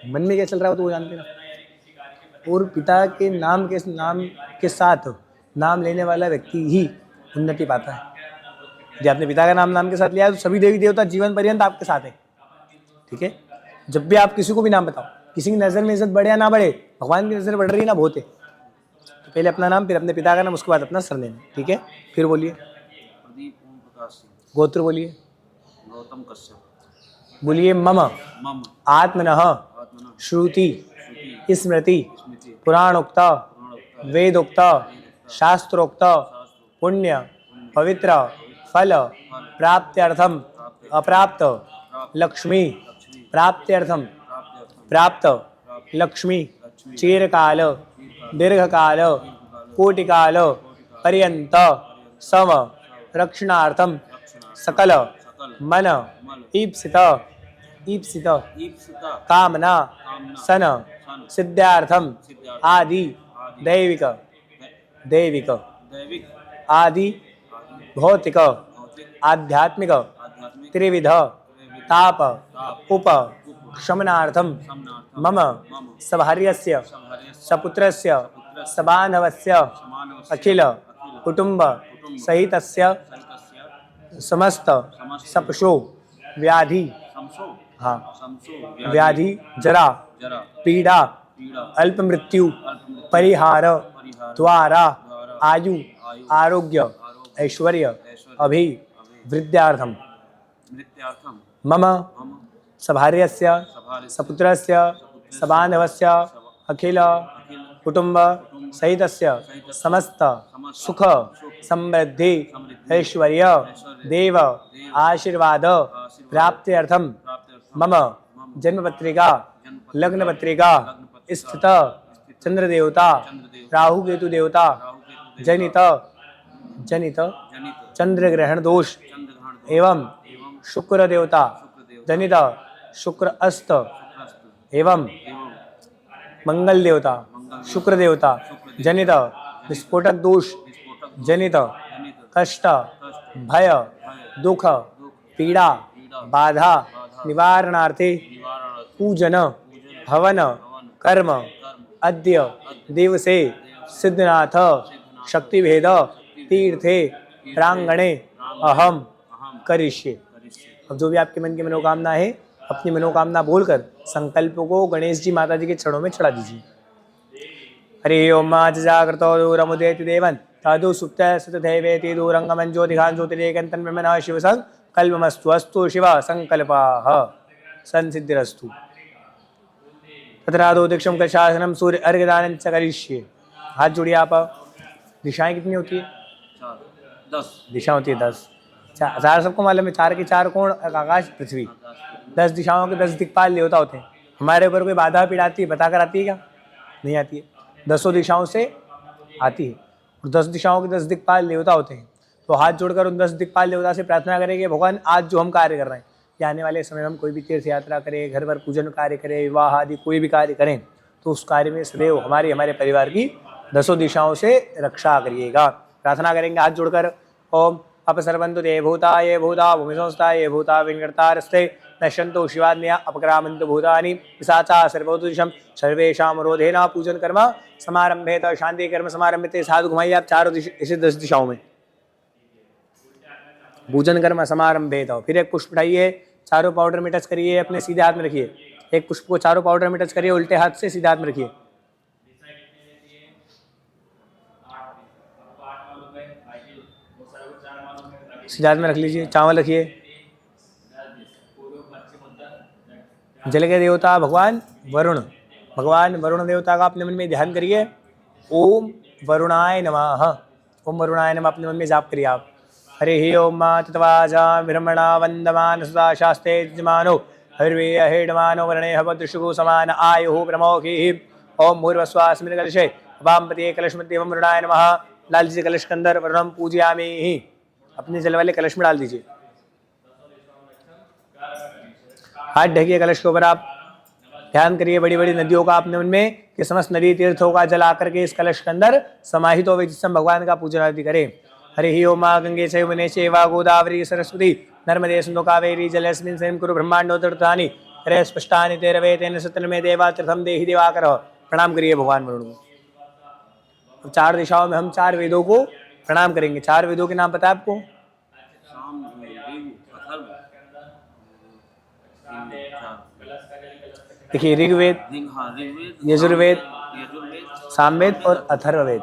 मन में क्या चल रहा हो तो वो जानते ना। और पिता के नाम के साथ नाम लेने वाला व्यक्ति ही उन्नति पाता है। जब आपने पिता का नाम के साथ लिया तो सभी देवी देवता जीवन पर्यंत आपके साथ है। ठीक है। जब भी आप किसी को भी नाम बताओ, किसी की नज़र में इज्जत बढ़े या ना बढ़े, भगवान की नज़र बढ़ रही है ना, बहुत है। तो पहले अपना नाम, फिर अपने पिता का नाम, उसके बाद अपना सरनेम। ठीक है। फिर बोलिए। प्रदीप ओम प्रकाश सिंह। गोत्र बोलिए। गौतम कश्यप। बोलिए मम मम आत्मनः आत्मना श्रुति श्रुति स्मृति स्मृति पुराणोक्त पुराणोक्त वेदोक्त शास्त्रोक्त पुण्य पवित्र फल प्राप्त्यर्थम अप्राप्त लक्ष्मी प्राप्त्यर्थम प्राप्त लक्ष्मी चिरकाल दीर्घकाल कोटिकाल पर्यंत सम रक्षणार्थम सकल मन ईप्सित ईप्सिता कामना सन सिद्धार्थम आदि दैविक दैविक आदि भौतिक आध्यात्मिक आध्यात्मिक त्रिविध ताप उप शमनार्थम मम सभार्यस्य सपुत्रस्य सबान्धवस्य अखिल कुटुंब सहितस्य समस्त सपशो व्याधि हाँ व्याधि जरा पीड़ा अल्प मृत्यु परिहार द्वारा आयु आरोग्य ऐश्वर्य अभिवृद्ध्यार्थम मम सभार्यस्य सपुत्रस्य सबान्धवस्य अखिल कुटुंब सहितस्य समस्त सुख समृद्धि ऐश्वर्य देव आशीर्वाद प्राप्त्यर्थम मम जन्मपत्रिका लग्न पत्रिका स्थित चंद्र देवता राहु केतु देवता जनित चंद्र ग्रहण दोष एवं शुक्र देवता जनित शुक्र अस्त एवं मंगल देवता शुक्र देवता जनित विस्फोटक दोष जनित कष्ट भय दुख पीड़ा बाधा निवारणार्थे पूजन हवन कर्म अद्य दिवसे सिद्धनाथ शक्तिभेद तीर्थे प्रांगणे अहम करिष्ये। अब जो भी आपके मन की मनोकामना है अपनी मनोकामना बोलकर संकल्प को गणेश जी माता जी के चरणों में चढ़ा दीजिए। हरि ओम जागृतो दूरमुदेति देवन तदु सुप्त सतदैवेति दूरंगमं ज्योतिघान ज्योतिरेकंतन ब्रह्मणः शिव संकल्पमस्तु अस्तु शिव संकल्पः संसिद्धिरस्तु। तत्रादो दीक्षम का शासनम सूर्य अर्घदानं च करिष्ये। हाथ जोड़िए आप। दिशाएं कितनी होती है? 10 दिशा होती है 10। चार सबको मालूम है, 4 के 4 कोण आकाश पृथ्वी। 10 दिशाओं के 10 दिक्पाल देवता होते हैं। हमारे ऊपर कोई बाधा पीड़ा आती है बताकर आती है क्या? नहीं आती है। 10 दिशाओं से आती है और 10 दिशाओं के 10 दिक्पाल देवता होते हैं। तो हाथ जोड़कर उन 10 दिक्पाल देवता से प्रार्थना करेंगे भगवान आज जो हम कार्य कर रहे हैं या आने वाले समय में हम कोई भी तीर्थ यात्रा करें, घर पर पूजन कार्य करें, विवाह आदि कोई भी कार्य करें तो उस कार्य में सदैव हमारे परिवार की 10 दिशाओं से रक्षा करिएगा। प्रार्थना करेंगे हाथ जोड़कर। ओम अपसर्वन्तु ते भूता ये भूता भूमि संस्था ये भूता विनिर्तारस्ते नश्यन्तु शिवान्या अपक्रामन्तु भूतानि पिशाचा सर्वोतु दिशम सर्वेषां रोधेन पूजन कर्म समारंभेत। शांति कर्म समारंभित। साधु घुमाइए आप चारों इसे 10 दिशाओं में। पूजन कर्म समारंभेत। फिर एक पुष्प उठाइए, चारों पाउडर में टच करिए, अपने सीधे हाथ में रखिए। एक पुष्प को चारों पाउडर में टच करिए, उल्टे हाथ से सीधे हाथ में रखिए। सीधे हाथ में रख लीजिए। चावल रखिए। जल के देवता भगवान वरुण, भगवान वरुण देवता का अपने मन में ध्यान करिए। ओम वरुणाय नमः। ओम वरुणाय नमः अपने मन में जाप करिए आप। हरि ओम तत्वाजा ब्रह्मणा वंदमान सदा शास्ते यजमानो हर्वे अहेडमानो वर्णे भद्रशुगो समान आयुः ब्रह्मोखी। ओम भूर्भुवस्वास्मिन् कलशे वामपति कलश मध्ये ओम वरुणाय नमः। डाल दीजिए कलश के अंदर। वरुणं पूजयामि। अपने जल वाले कलश में डाल दीजिए। हाथ ढकिए कलश के ऊपर। आप ध्यान करिए बड़ी बड़ी नदियों का अपने मन में कि समस्त नदी तीर्थों का जल आकर के इस कलश के अंदर समाहित हो, जिससे हम भगवान का पूजन आदि करें। हरि ओम गंगे चैव चैवा गोदावरी सरस्वती नर्मदे सिंधु कावेरी जलेस्मिन् सन्निधिं कुरु ब्रह्मांडोत्तराणि हरे स्पष्टानि तेरवे तेन सत्यमे देवा तीर्थं देहि दिवाकर। प्रणाम करिए भगवान वरुण को। 4 दिशाओं में हम 4 वेदों को प्रणाम करेंगे। 4 वेदों के नाम पता है आपको? देखिए ऋग्वेद, यजुर्वेद, सामवेद और अथर्ववेद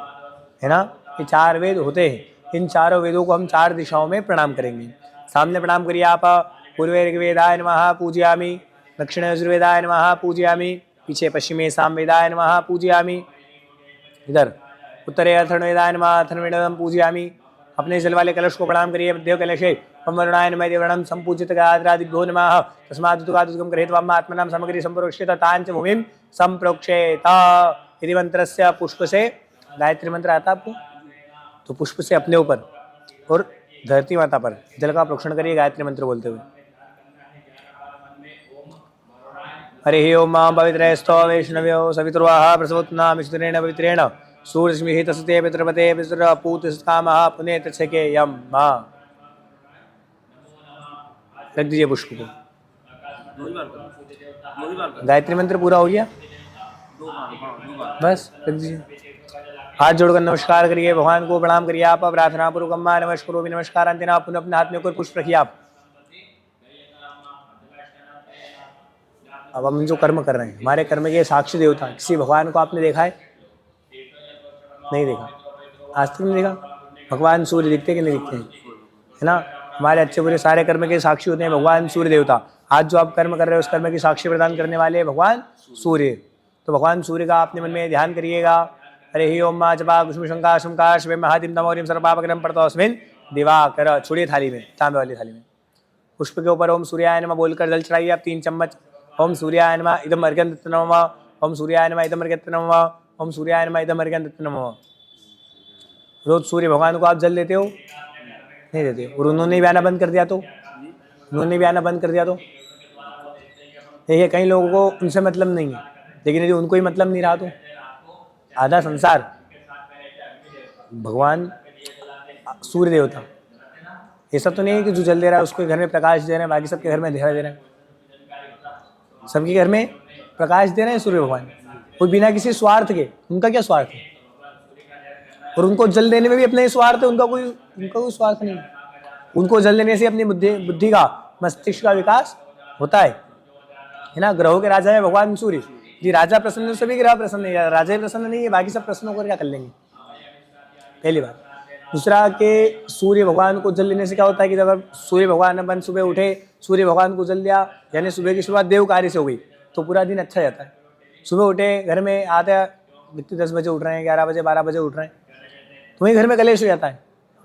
है ना, ये 4 वेद होते हैं। इन चारों वेदों को हम 4 दिशाओं में प्रणाम करेंगे। सामने प्रणाम करिए आप। पूर्वे ऋग्वेदाय नमः पूजयामि। दक्षिणे यजुर्वेदाय नमः पूजयामि। पीछे पश्चिमे सामवेदाय नमः पूजयामि। इधर उत्तरे अथर्ववेदाय नमः अथर्ववेदं पूजयामि। अपने जल वाले कलश को प्रणाम करिए। देव कलशे वरुणाय नमः देवर्णं संपूजित गात्रादिभ्यो नमः तस्मादुदुगादुदुगं गृहीत वाम आत्मनां सामग्री संप्रोक्षेत तांच भूमिं संप्रोक्षेत। यदि मंत्र से पुष्प से गायत्री मंत्र आता आपको तो पुष्प से अपने ऊपर और धरती माता पर जल का प्रोक्षण करिए गायत्री मंत्र बोलते हुए। हरि ओम पवित्रस्तो वैष्णव्यो सवितुर्वाः प्रसवोत्ना मिश्रेण पवित्रेण सूर्यस्मिः तस्ते पितृपते पितृपूतस्कामः पुने तच्छके यम मा। रख दीजिए पुष्प को। गायत्री मंत्र पूरा हो गया, बस रख दीजिए। हाथ जोड़कर नमस्कार करिए, भगवान को प्रणाम करिए आप। प्रार्थना पूर्वक अम्मा नमस्कारो भी नमस्कार अंतिना। पुनः अपने हाथ में कोई पुष्प रखिए आप। अब हम जो कर्म कर रहे हैं हमारे कर्म के साक्षी देवता किसी भगवान को आपने देखा है? नहीं देखा, आज तक नहीं देखा। भगवान सूर्य दिखते कि नहीं दिखते हैं, है ना। हमारे अच्छे बुरे सारे कर्म के साक्षी होते हैं भगवान सूर्य देवता। आज जो आप कर्म कर रहे हो उस कर्म की साक्षी प्रदान करने वाले भगवान सूर्य। तो भगवान सूर्य का आपने मन में ध्यान करिएगा। हरे ही ओम मा जपा कुसुम शंका शुंका शिव महादिम नमोरिम सर्वपापग्रम पड़तोस्मिन दिवाकर। छोड़िए थाली में, तांबे वाली थाली में। पुष्प के ऊपर ओम सूर्याय नमः बोलकर जल चढ़ाइए आप 3 चम्मच। ओम सूर्याय नमः इदम अर्घ्यं दत्त नमः। ओम सूर्याय नमः इदम अर्घ्यं दत्त नमः। ओम सूर्याय नमः इदम अर्घ्यं दत्त नमः। रोज सूर्य भगवान को आप जल देते हो? नहीं देते। और उन्होंने भी आना बंद कर दिया तो? उन्होंने भी आना बंद कर दिया तो? देखिए कई लोगों को उनसे मतलब नहीं है, लेकिन यदि उनको ही मतलब नहीं रहा तो आधा संसार भगवान सूर्य देवता, ऐसा तो नहीं है कि जो जल दे रहा है उसको घर में प्रकाश दे रहे हैं, बाकी सबके घर में अंधेरा दे रहे हैं। सबके घर में प्रकाश दे रहे हैं सूर्य भगवान, वो बिना किसी स्वार्थ के। उनका क्या स्वार्थ है? और उनको जल देने में भी अपना ही स्वार्थ है, उनका कोई स्वार्थ नहीं। उनको जल देने से अपनी बुद्धि का, मस्तिष्क का विकास होता है ना। ग्रहों के राजा है भगवान सूर्य जी। राजा प्रसन्न, सभी ग्रह प्रसन्न है। राजा ही प्रसन्न नहीं है, बाकी सब प्रसन्न होकर क्या कर लेंगे? पहली बात। दूसरा कि सूर्य भगवान को जल देने से क्या होता है कि जब सूर्य भगवान अपन सुबह उठे, सूर्य भगवान को जल दिया, यानी सुबह की शुरुआत देव कार्य से हो गई, तो पूरा दिन अच्छा जाता है। सुबह उठे, घर में आते व्यक्ति 10 बजे उठ रहे हैं, 11 बजे 12 बजे उठ रहे हैं, तो वहीं घर में कलेश हो जाता है।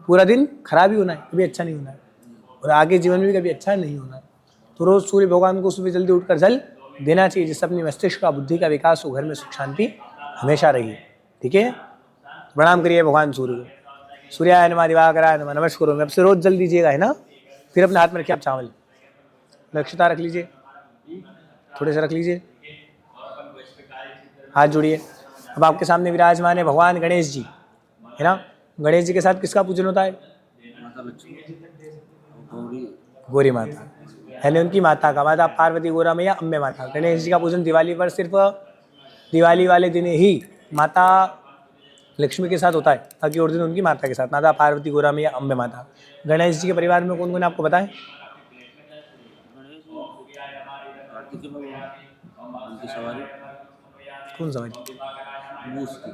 पूरा दिन खराब ही होना है, कभी अच्छा नहीं होना है, और आगे जीवन में भी कभी अच्छा नहीं होना है। तो रोज़ सूर्य भगवान को सुबह जल्दी उठकर जल देना चाहिए, जिससे अपनी मस्तिष्क का, बुद्धि का विकास हो, घर में सुख शांति हमेशा रही। ठीक है, प्रणाम करिए भगवान सूर्य को। सूर्याय नमः दिवाकराय नमः नमस्कार। अब से रोज जल दीजिएगा, है ना। फिर अपने हाथ में रखिए आप चावल, दक्षता रख लीजिए, थोड़े से रख लीजिए, हाथ जोड़िए। अब आपके सामने विराजमान है भगवान गणेश जी, है ना। गणेश जी के साथ किसका पूजन होता है? माता लक्ष्मी, गौरी माता, यानी उनकी माता का, माता पार्वती, गौरा मैया, अम्बे माता। गणेश जी का पूजन दिवाली पर सिर्फ दिवाली वाले दिन ही माता लक्ष्मी के साथ होता है, बाकी और दिन उनकी माता के साथ, माता पार्वती, गौरा मैया, अम्बे माता। गणेश जी के परिवार में कौन कौन है आपको पता है? कार्तिक भगवान, उनकी सवारी, कौन समझ? मूस की,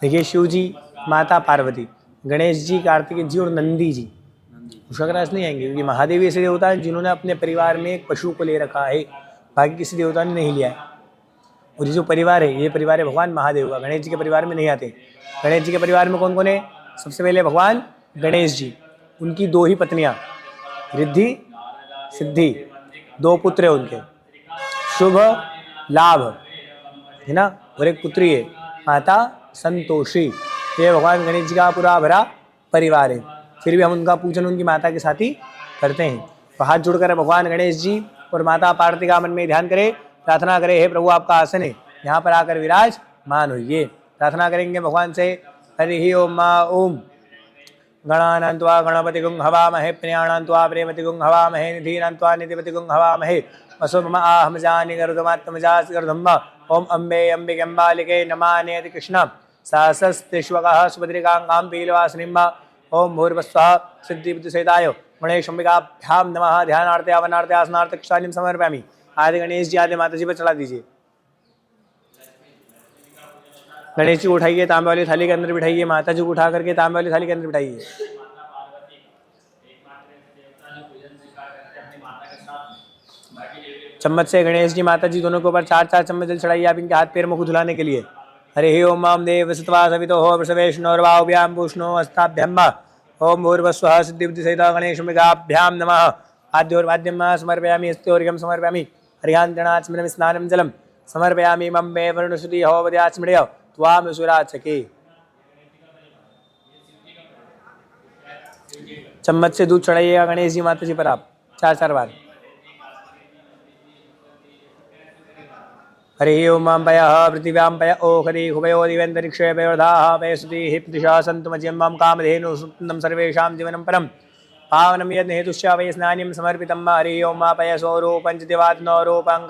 देखिए, शिव जी, माता पार्वती, गणेश जी, कार्तिकेय जी और नंदी जी। वृषभराज नहीं आएंगे, क्योंकि महादेव ऐसे देवता हैं जिन्होंने अपने परिवार में एक पशु को ले रखा है, बाकी किसी देवता ने नहीं लिया है। और ये जो परिवार है, ये परिवार है भगवान महादेव का, गणेश जी के परिवार में नहीं आते। गणेश जी के परिवार में कौन कौन है? सबसे पहले भगवान गणेश जी, उनकी 2 ही पत्नियां, रिद्धि सिद्धि, 2 पुत्र है उनके, शुभ लाभ, है ना, और एक पुत्री है माता संतोषी। ये भगवान गणेश जी का पूरा भरा परिवार है। फिर भी हम उनका पूजन उनकी माता के साथ ही करते हैं। तो हाथ जोड़कर भगवान गणेश जी और माता पार्वती का मन में ध्यान करें, प्रार्थना करें, हे प्रभु आपका आसन है, यहाँ पर आकर विराजमान होइए। प्रार्थना करेंगे भगवान से, हरि ओम मा ओम गणानान्त्वा गणपतिगुं हवामहे, प्रियाणान्त्वा प्रेमतिगुं हवामहे, निधीनान्त्वा निधिपतिगुं हवामहे, वसुम आहम जानि गर्धमात्मजास गर्धम्मा। ओम अम्बे अंबिके अम्बालिके नमानेति कृष्ण सहस्रस्तिष्वकः सुभद्रिकां पीलवासनिम्बा। ओम भूर्भुवस्सुः सिद्धिबुद्धिसहिताय गणेशाम्बिकाभ्यां नमः। ध्यानार्थे अवनार्थे आसनार्थे क्षालिं समर्पयामि। आदि गणेश जी, आदि माता जी पर चढ़ा दीजिए। गणेश जी को उठाइए, तांबे वाली थाली के अंदर बिठाइए। माता जी को उठा करके तांबे वाली थाली के अंदर बिठाइए। चम्मच से गणेश जी, माता जी दोनों के ऊपर 4-4 चम्मच जल चढ़ाइए आप इनके हाथ पैर मुख धुलाने के लिए। हरि ओम माम देव सत्वा सवितो हो वृषवेशनोर्वाभ्याम पूष्णो हस्ताभ्याम। ओम भूर्भुवस्सुः सिद्धिबुद्धिसहिताय गणेशाम्बिकाभ्यां नमः। आद्योर्वाद्यं समर्पयामि, हस्तोर्घ्यं समर्पयामि, अर्घ्यान्तरणाचमनं स्नानं जलं समर्पयामि। मम मे वरुणसुति होवद्याचमृय त्वां सुराचके। चम्मच से दूध चढ़ाइएगा गणेश जी माता जी पर आप 4-4 बार। हरि ओम मां पयः पृथिव्यां पय ओखरि हुभयो दिव्यन्तरिक्षे पयोर्धाः पयस्तुतिः प्रतिशः सन्तु मज्यं मां कामधेनु सुन्दं सर्वेषां जीवनं परं पावनं यद् हेतुश्च वै स्नानं समर्पितं। हरि ओम मा पय स्वरूपं च दिवात्मरूपं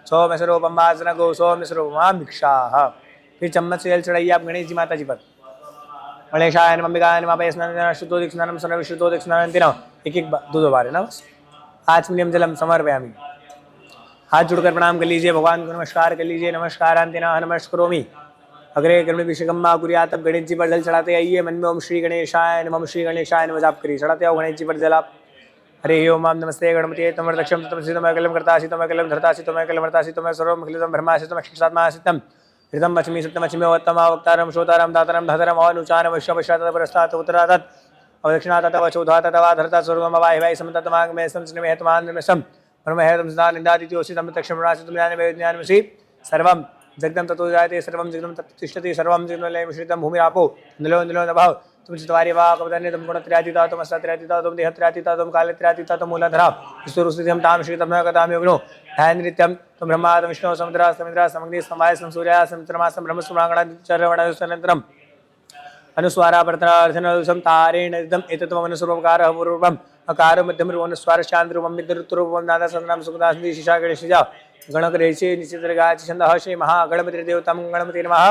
सौम्यस्वरूपं वासनगो सौम्यस्वरूपं भिक्षाः। फिर चम्मच से जल चढ़ाइए आप गणेश जी माता जी पर। गणेशाय नमः अंबिकाय नमः। पय स्नानं शुद्धोदक स्नानं सर्वशुद्धोदक स्नानं तेन एक बार 2 बार है ना बस। आचमनीयं जलं समर्पयामि। हाथ जुड़कर प्रणाम कर लीजिए, भगवान को नमस्कार कर लीजिए। नमस्कारांतिना नमस्करोमि। अग्रे कर्म विषगम्मा कुर्यात्। तब गणेश जी पर जल चढ़ाते आइए। मन में ओम श्री गणेशाय नमः, ओम श्री गणेशाय नमः जाप करिए। चढ़ाते आओ गणेश जी पर जल आप। हरे ओम नमस्ते गणपते तमर्दक्षम तमसितमकलं कर्तासि तमकलं धर्तासि तमकलं वर्तासि तम सर्वमखिलं ब्रह्मासि तमक्षितात्मासि तम हृदं मच्मि सप्तमच्मि वत्तमावक्तारं श्रोतारं दातरं धतरं अनुचारं विश्वपश्चात् परस्तात् उत्तरात् अवदक्षिणा ततव चौधा ततवा धरता सर्वम वायवाय समततमागमे संस्नेमे हेतुमानमेसं ब्रह्महेतुं सदा निन्दादित्योऽसि तमतक्षमरासि तुमज्ञानमे ज्ञानमसि सर्वं जगदं ततो जायते सर्वं जगदं तत्तिष्ठति सर्वं जगन्मयमिश्रितं भूमिरापो निलो निलो नभः तुम चित्वारि वा कवदन्य तुम गुणत्रयातीता तुम अस्त्रयातीता तुम देहत्रयातीता तुम कालत्रयातीता तुम मूलधरा ईश्वरस्थितिं तां श्रीतं न कदामि योगिनो ध्याननित्यं तुम ब्रह्मा विष्णु समुद्रा समिन्द्रा समग्नि समवाय समसूर्या समित्रमा ब्रह्मसुरागणाचरणन्तरम् अनुस्वारा वर्तनार्थनसं तारेण इदम् एतत्त्वमनुस्वरूपकारः पूर्वम् अकार मध्यम अनुस्वार शांतरूपम मित्ररूपम नादा संग्राम सुखदासि शिशा गणेशजा गणकरेशे निश्चितर्गाच छन्दः श्री महागणपतिर्देवतं गणपति नमः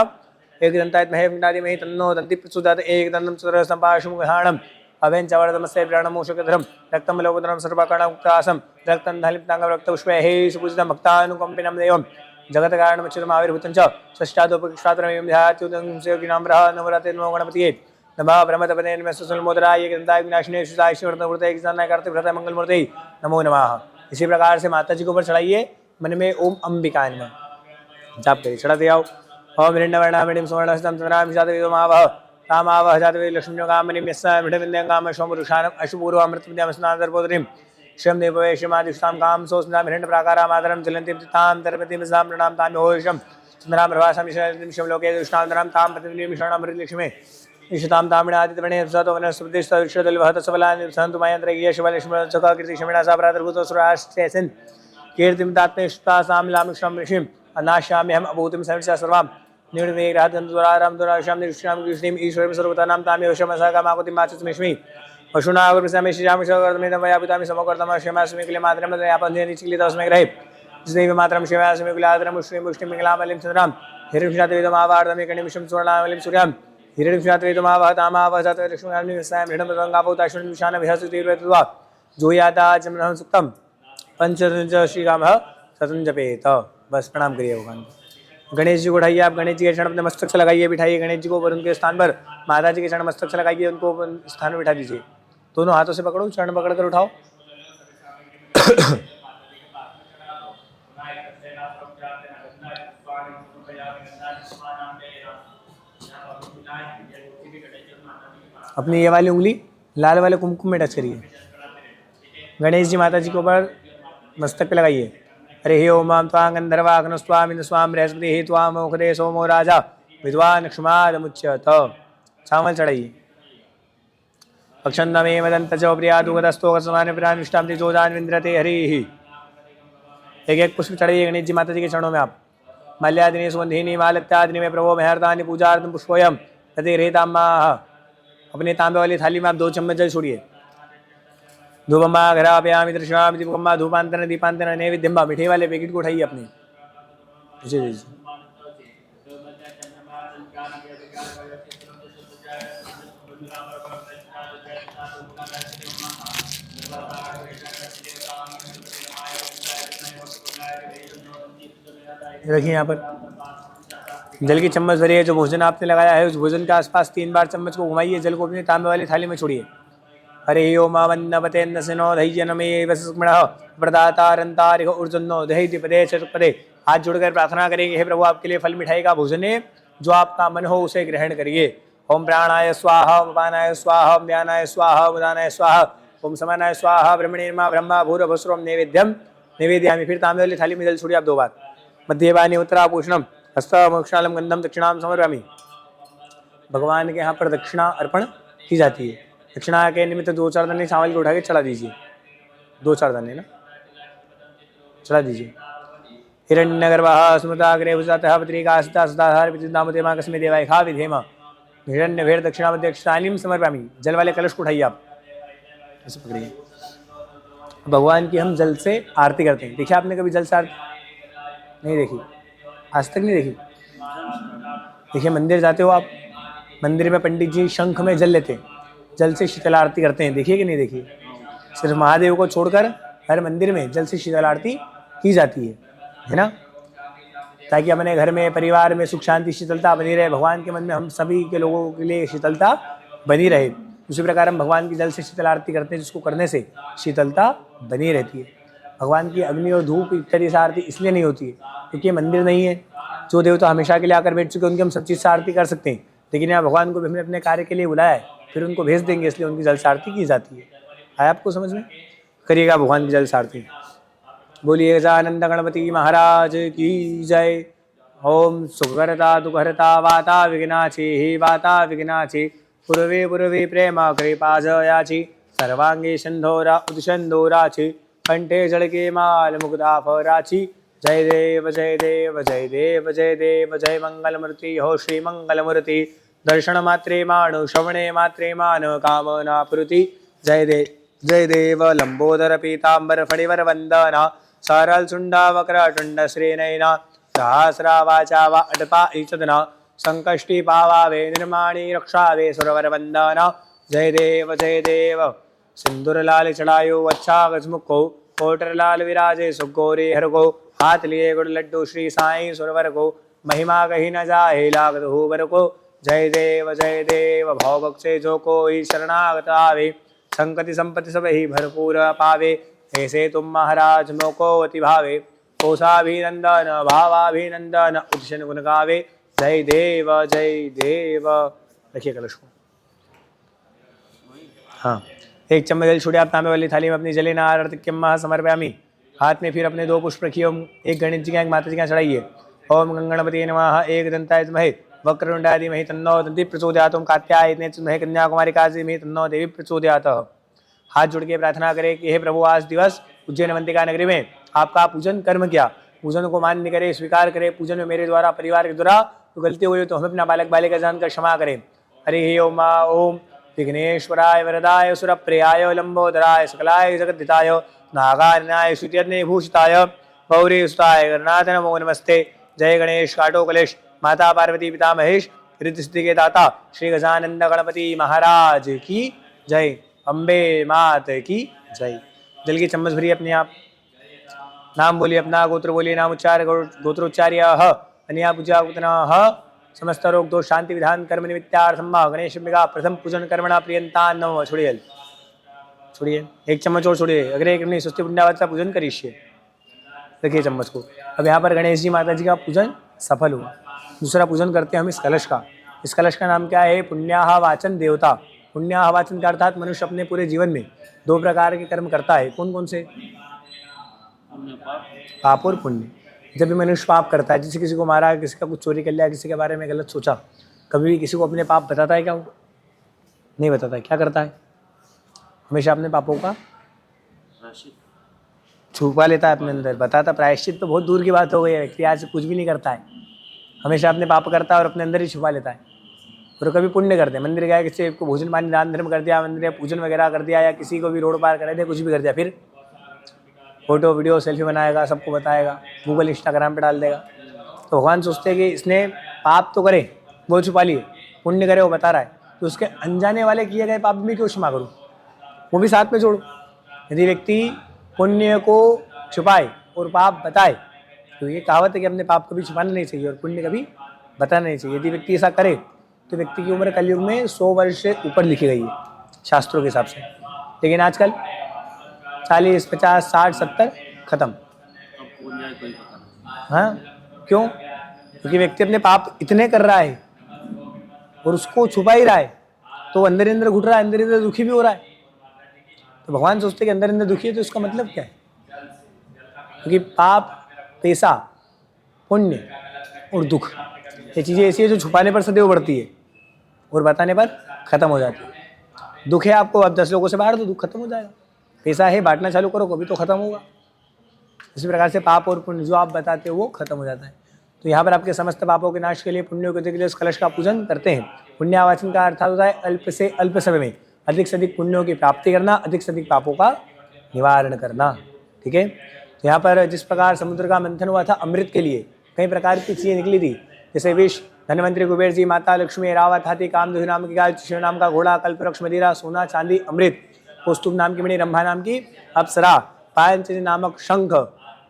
एकदन्ताय महेन्द्रादिमहि तन्नो दन्ति प्रचोदयात् एकदन्तं सुरसम्पाशुमुखाणम् अभयं च वरदमस्य प्राणमोषकधरं रक्तं लोकधरं सर्वकर्णमुक्तासं रक्तं धलिप्ताङ्गं रक्तपुष्पैः सुपूजितं भक्तानुकम्पिनं देवं जगत्कारणमच्युतमाविर्भूतं च षष्ठादोपक्षात्रमेवं ध्यात्युदं नवरात्रे नमो गणपतिये नमः ब्रह्मतपदे नमः सुसलमोदराय एकदन्ताय विनाशिने शुद्धाय एक कार्तिक मंगलमूर्ति नमो नमः। इसी प्रकार से माता जी के ऊपर चढ़ाइए, मन में ओम अंबिकाय नमः जाप करिए, चढ़ाते आओ। ओम हिरण्यवर्णामणिं सुवर्णहस्तं चन्द्रां जातवेदमावह कामावह जातवे लक्ष्मीकामणिं यस्सा मिढविन्द्यङ्गाम सोमरुषाणम् अशुपूर्वमृतविद्यामस्नादर्पोदरीं श्रम देववे श्रीमादिष्टां काम सोस्नां हिरण्यप्राकारामादरं ज्वलन्तीं तां तरपतिं सां प्रणां तां होषं चन्द्रां प्रभासां शं लोके दुष्टान्तरां तां प्रतिनिधिं शरणमृतलक्ष्मे ईशतां तामिणादितवणे सतो वनस्पतिस्तविश्वदल्वहत सबलानि सन्तु मयन्त्रय्य शिवलक्ष्मणचका कीर्तिक्षमिणा सा प्रातर्भूतसुराश्चेसिन् कीर्तिं तात्मेष्टा सां लामिक्षं ऋषिम् अनाश्याम्यहम् अभूतिं सर्वस्य सर्वां निर्विघ्नाद्वरारां दुराशां निष्णां कृष्णीम् ईश्वरं सर्वतानां तामेव शमसकामाकुतिं माचस्मिष्मि पशूनागुरुप्रसामि श्रीरामशकर्तमेदं वया पितामि समकर्तम क्षमास्मि कुले मातरं यापन्ये निचिलितस्मै ग्रहे जिदैव मातरं क्षमास्मि कुलादरं मुष्टिं मुष्टिं मिङ्गलामलिं चन्द्रां हिरण्यवेदमावार्धमेकनिमिषं सुवर्णामलिं सूर्यां हिरण्यवेदमावहतामावह जातलक्ष्मीनारायणं हृणमृतङ्गापौताशुनं विशानं विहसुतीर्वेतद्वा जोयाता चमनं सुक्तं पंचज श्रीरामः सतं जपेत। बस प्रणाम करिए भगवान। गणेश जी को उठाइए, आप गणेश जी के चरण अपने मस्तक से लगाइए, बिठाइए गणेश जी को, और उनके स्थान पर माता जी के चरण मस्तक से लगाइए, उनको स्थान में बिठा दीजिए। दोनों हाथों से पकड़ो, चरण पकड़ कर उठाओ। अपनी ये वाली उंगली लाल वाले कुमकुम में टच करिए, गणेश जी माता जी के ऊपर मस्तक पे लगाइए। हरे ओम त्वां गंधर्वाग्नस्वामिन स्वाम बृहस्पति त्वां मोखदे सोमो राजा विद्वान क्षमादमुच्यत। चावल चढ़ाइए। अक्षन्दमे मदंत च प्रियादुगदस्तो समान प्राणिष्टां तेजोदान विन्द्रते हरिः। एक एक पुष्प चढ़ाइए गणेश जी माता जी के चरणों में। आप मल्यादिनी सुगंधिनी मालत्यादिनी में प्रभो मेहरदानी पूजार्थम पुष्पोयम तदे रेताम्मा। अपने तांबे वाली थाली में आप 2 चम्मच जल छोड़िए। धूपम्मा घरापयामि दृश्यामि दीपम्मा धूपांतन दीपांतन नैवेद्यम्मा। मिठाई वाले पैकेट को उठाइए अपने, जी जी जी। रखिए यहाँ पर जल की चम्मच भरिए। जो भोजन आपने लगाया है उस भोजन के आसपास 3 बार चम्मच को घुमाइए, जल को अपनी तांबे वाली थाली में छोड़िए। हरे ओम वन्नपतेन्नसिनो धैर्यनमे वसस्मणः प्रदातारन्तारिह ऊर्जन्नो दहैतिपदे चतुपदे। हाथ जोड़कर प्रार्थना करेंगे, हे प्रभु आपके लिए फल मिठाई का भोजन है, जो आपका मन हो उसे ग्रहण करिए। ओम प्राणाय स्वाहा, पानाय स्वाहा, व्यानाय स्वाहा, उदानाय स्वाहा, ओम समानाय स्वाहा, ब्रह्मणेर्मा ब्रह्मा भूर्भुवस्सुवं नैवेद्यम नैवेद्यामि। फिर तांबे वाली थाली में जल छोड़िए आप 2 बार। मध्यवानी उत्तराभूषणम हस्तमोक्षालम गंधम दक्षिणाम समर्पयामि। भगवान के यहाँ पर दक्षिणा अर्पण की जाती है। दक्षिणा के निमित्त 2-4 दाने चावल के उठा के चढ़ा दीजिए। 2-4 दाने ना चढ़ा दीजिए। हिरण्यगर्भः स्मृताग्रे भुजातः पत्रिकासिता सदाधार विद्युन्नामते मां कस्मै देवाय खा विधेम। हिरण्यभेर दक्षिणामध्यक्षालीम समर्पयामि। जल वाले कलश को उठाइए आप, ऐसे पकड़िए। भगवान की हम जल से आरती करते हैं। देखिए आपने कभी जल से आरती नहीं देखी? आज तक नहीं देखी? देखिए मंदिर जाते हो आप, मंदिर में पंडित जी शंख में जल लेते हैं, जल से शीतल आरती करते हैं। देखिए कि नहीं देखिए? सिर्फ महादेव को छोड़कर हर मंदिर में जल से शीतल आरती की जाती है ना, ताकि अपने घर में परिवार में सुख शांति शीतलता बनी रहे। भगवान के मन में हम सभी के लोगों के लिए शीतलता बनी रहे। उसी प्रकार हम भगवान की जल से शीतल आरती करते हैं, जिसको करने से शीतलता बनी रहती है। भगवान की अग्नि और धूप इत्यादि से आरती इसलिए नहीं होती है क्योंकि ये मंदिर नहीं है। जो देवता हमेशा के लिए आकर बैठ चुके हैं उनकी हम सब चीज़ से आरती कर सकते हैं, लेकिन यहाँ भगवान को भी हमने अपने कार्य के लिए बुलाया है, फिर उनको भेज देंगे, इसलिए उनकी जल से आरती की जाती है। आया आपको समझ में? करिएगा भगवान की जल से आरती। बोलिए गजानंद गणपति महाराज की जय। ओम सुखहरता दुखहरता वाता विघ्नाची ही वाता विघ्नाची पूर्वे पूर्वे प्रेम कृपा जयाची सर्वांगे संधोरा उदशंधोराची कंठे जड़के माल मुग्धा फराची। जय देव जय देव जय देव जय देव जय मंगलमूर्ति हो श्री मंगलमूर्ति। दर्शन मात्रे मानु श्रवणे मात्रे मान कामना पूर्ति। जय देव लंबोदर पीतांबर फणिवर वंदना सरल सुंडा वक्र टुंड श्री नयना सहस्रा वाचा वा अटपा ईचदना संकष्टि पावावे निर्माणी रक्षावे सुरवर वंदना। जय देव सिंदूर लाल चढ़ायो अच्छा गजमुखो कोटर लाल विराजे सुगोरी हर को हाथ लिए गुड़ लड्डू श्री साईं सुरवर को महिमा कही न जाए लागत हो बर को। जय देव भौभक्त से जो कोई शरणागत आवे संकति संपत्ति सब ही भरपूर पावे। ऐसे तुम महाराज मोको अति भावे कोशाभिनंदन भावाभिनंदन उदशन गुण गावे। जय देव। रखिए कलश को। हाँ, एक चम्मच जल छुड़े आप तांबे वाली थाली में अपनी जलेना आरतिक्यम समर्पयामि। हाथ में फिर अपने 2 पुष्प रखिए। ओम एक गणेश जी का एक माता जी का चढ़ाइए। ओम गंगणपति नमः। एक दंताय विद्महे वक्रतुंडाय धीमहि तन्नो दन्ति प्रचोदयात्। ओम कात्यायने विद्महे कन्याकुमारिकायै धीमहि तन्नो देवी प्रचोदयात्। हाथ जोड़ के प्रार्थना करें कि हे प्रभु, आज दिवस उज्जैन अवंतिका नगरी में आपका पूजन कर्म किया, पूजन को मान्य करे, स्वीकार करे। पूजन में मेरे द्वारा परिवार के द्वारा तो गलती हुई तो हमें अपना बालक बालिका जानकर क्षमा करें। हरि ओम विघ्नेश्वराय वरदाय सुरप्रियाय लंबोदराय सकलाय जगद्धिताय नागार्णाय श्रुत्यर्णे भूषिताय गौरी सुताय गणनाथ नमो नमस्ते। जय गणेश काटो कलेश माता पार्वती पिता महेश रिद्धि सिद्धि के दाता श्री गजानंद गणपति महाराज की जय। अम्बे मात की जय। जल की चम्मच भरिए अपने आप। नाम बोलिए अपना, गोत्र बोलिए, नाम उच्चार गोत्रोच्चार्य अन्या पूजा उतना समस्त रोग दोष शांति विधान कर्म निमित्तार्थम गणेश प्रथम पूजन कर्मणा प्रियंता नमः। छोड़िए एक चम्मच और छोड़िए। अगर एक नहीं सुस्ति पुण्यवाद का पूजन करिए। रखिए चम्मच को। अब यहाँ पर गणेश जी माता जी का पूजन सफल हुआ। दूसरा पूजन करते हैं हम इस कलश का। इस कलश का नाम क्या है? पुण्याह वाचन देवता। पुण्याह वाचन का अर्थात मनुष्य अपने पूरे जीवन में 2 प्रकार के कर्म करता है। कौन कौन से? पाप और पुण्य। जब भी मनुष्य पाप करता है, जैसे किसी को मारा, किसी का कुछ चोरी कर लिया, किसी के बारे में गलत सोचा, कभी भी किसी को अपने पाप बताता है क्या? वो नहीं बताता है। क्या करता है? हमेशा अपने पापों का छुपा लेता है अपने अंदर। बताता प्रायश्चित तो बहुत दूर की बात हो गई है। व्यक्ति आज कुछ भी नहीं करता है, हमेशा अपने पाप करता है और अपने अंदर ही छुपा लेता है। और कभी पुण्य करते हैं, मंदिर गया, किसी को भोजन पानी दान धर्म कर दिया, मंदिर पूजन वगैरह कर दिया, या किसी को भी रोड पार करा दिया, कुछ भी कर दिया, फिर फोटो वीडियो सेल्फी बनाएगा, सबको बताएगा, गूगल इंस्टाग्राम पे डाल देगा। तो भगवान सोचते हैं कि इसने पाप तो करे, वो छुपा लिए, पुण्य करे वो बता रहा है, तो उसके अनजाने वाले किए गए पाप में क्यों क्षमा करूँ, वो भी साथ में जोड़ो। यदि व्यक्ति पुण्य को छुपाए और पाप बताए, तो ये कहावत है कि अपने पाप कभी छुपाना नहीं चाहिए और पुण्य कभी बताना नहीं चाहिए। यदि व्यक्ति ऐसा करे तो व्यक्ति की उम्र कलयुग में 100 वर्ष से ऊपर लिखी गई है शास्त्रों के हिसाब से। लेकिन आजकल 40, 50, 60, 70 खत्म। हाँ, क्यों? क्योंकि व्यक्ति अपने पाप इतने कर रहा है और उसको छुपा ही रहा है, तो अंदर अंदर घुट रहा है, अंदर अंदर दुखी भी हो रहा है। तो भगवान सोचते कि अंदर अंदर दुखी है तो इसका मतलब क्या है? क्योंकि पाप, पैसा, पुण्य और दुख, ये चीज़ें ऐसी है जो छुपाने पर सदैव बढ़ती है और बताने पर खत्म हो जाती है। दुख है आपको, अब 10 लोगों से बांट दो, दुख खत्म हो जाएगा। पैसा है, बांटना चालू करो, कभी तो खत्म होगा। इसी प्रकार से पाप और पुण्य जो आप बताते हो वो खत्म हो जाता है। तो यहाँ पर आपके समस्त पापों के नाश के लिए, पुण्यों के लिए उस कलश का पूजन करते हैं। पुण्यावाचन का अर्थ होता है अल्प से अल्प समय में अधिक से अधिक पुण्यों की प्राप्ति करना, अधिक से अधिक पापों का निवारण करना। ठीक है। तो यहाँ पर जिस प्रकार समुद्र का मंथन हुआ था अमृत के लिए, कई प्रकार की चीज़ें निकली थी, जैसे विष, धनवंतरी कुबेर जी, माता लक्ष्मी, रावत, हाथी, कामधेनु नाम की गाय, शिव नाम का घोड़ा, कल्पवृक्ष, मदिरा, सोना, चांदी, अमृत, कौस्तुभ नाम की मणि, रंभा नाम की अप्सरा, पायंचरी नामक शंख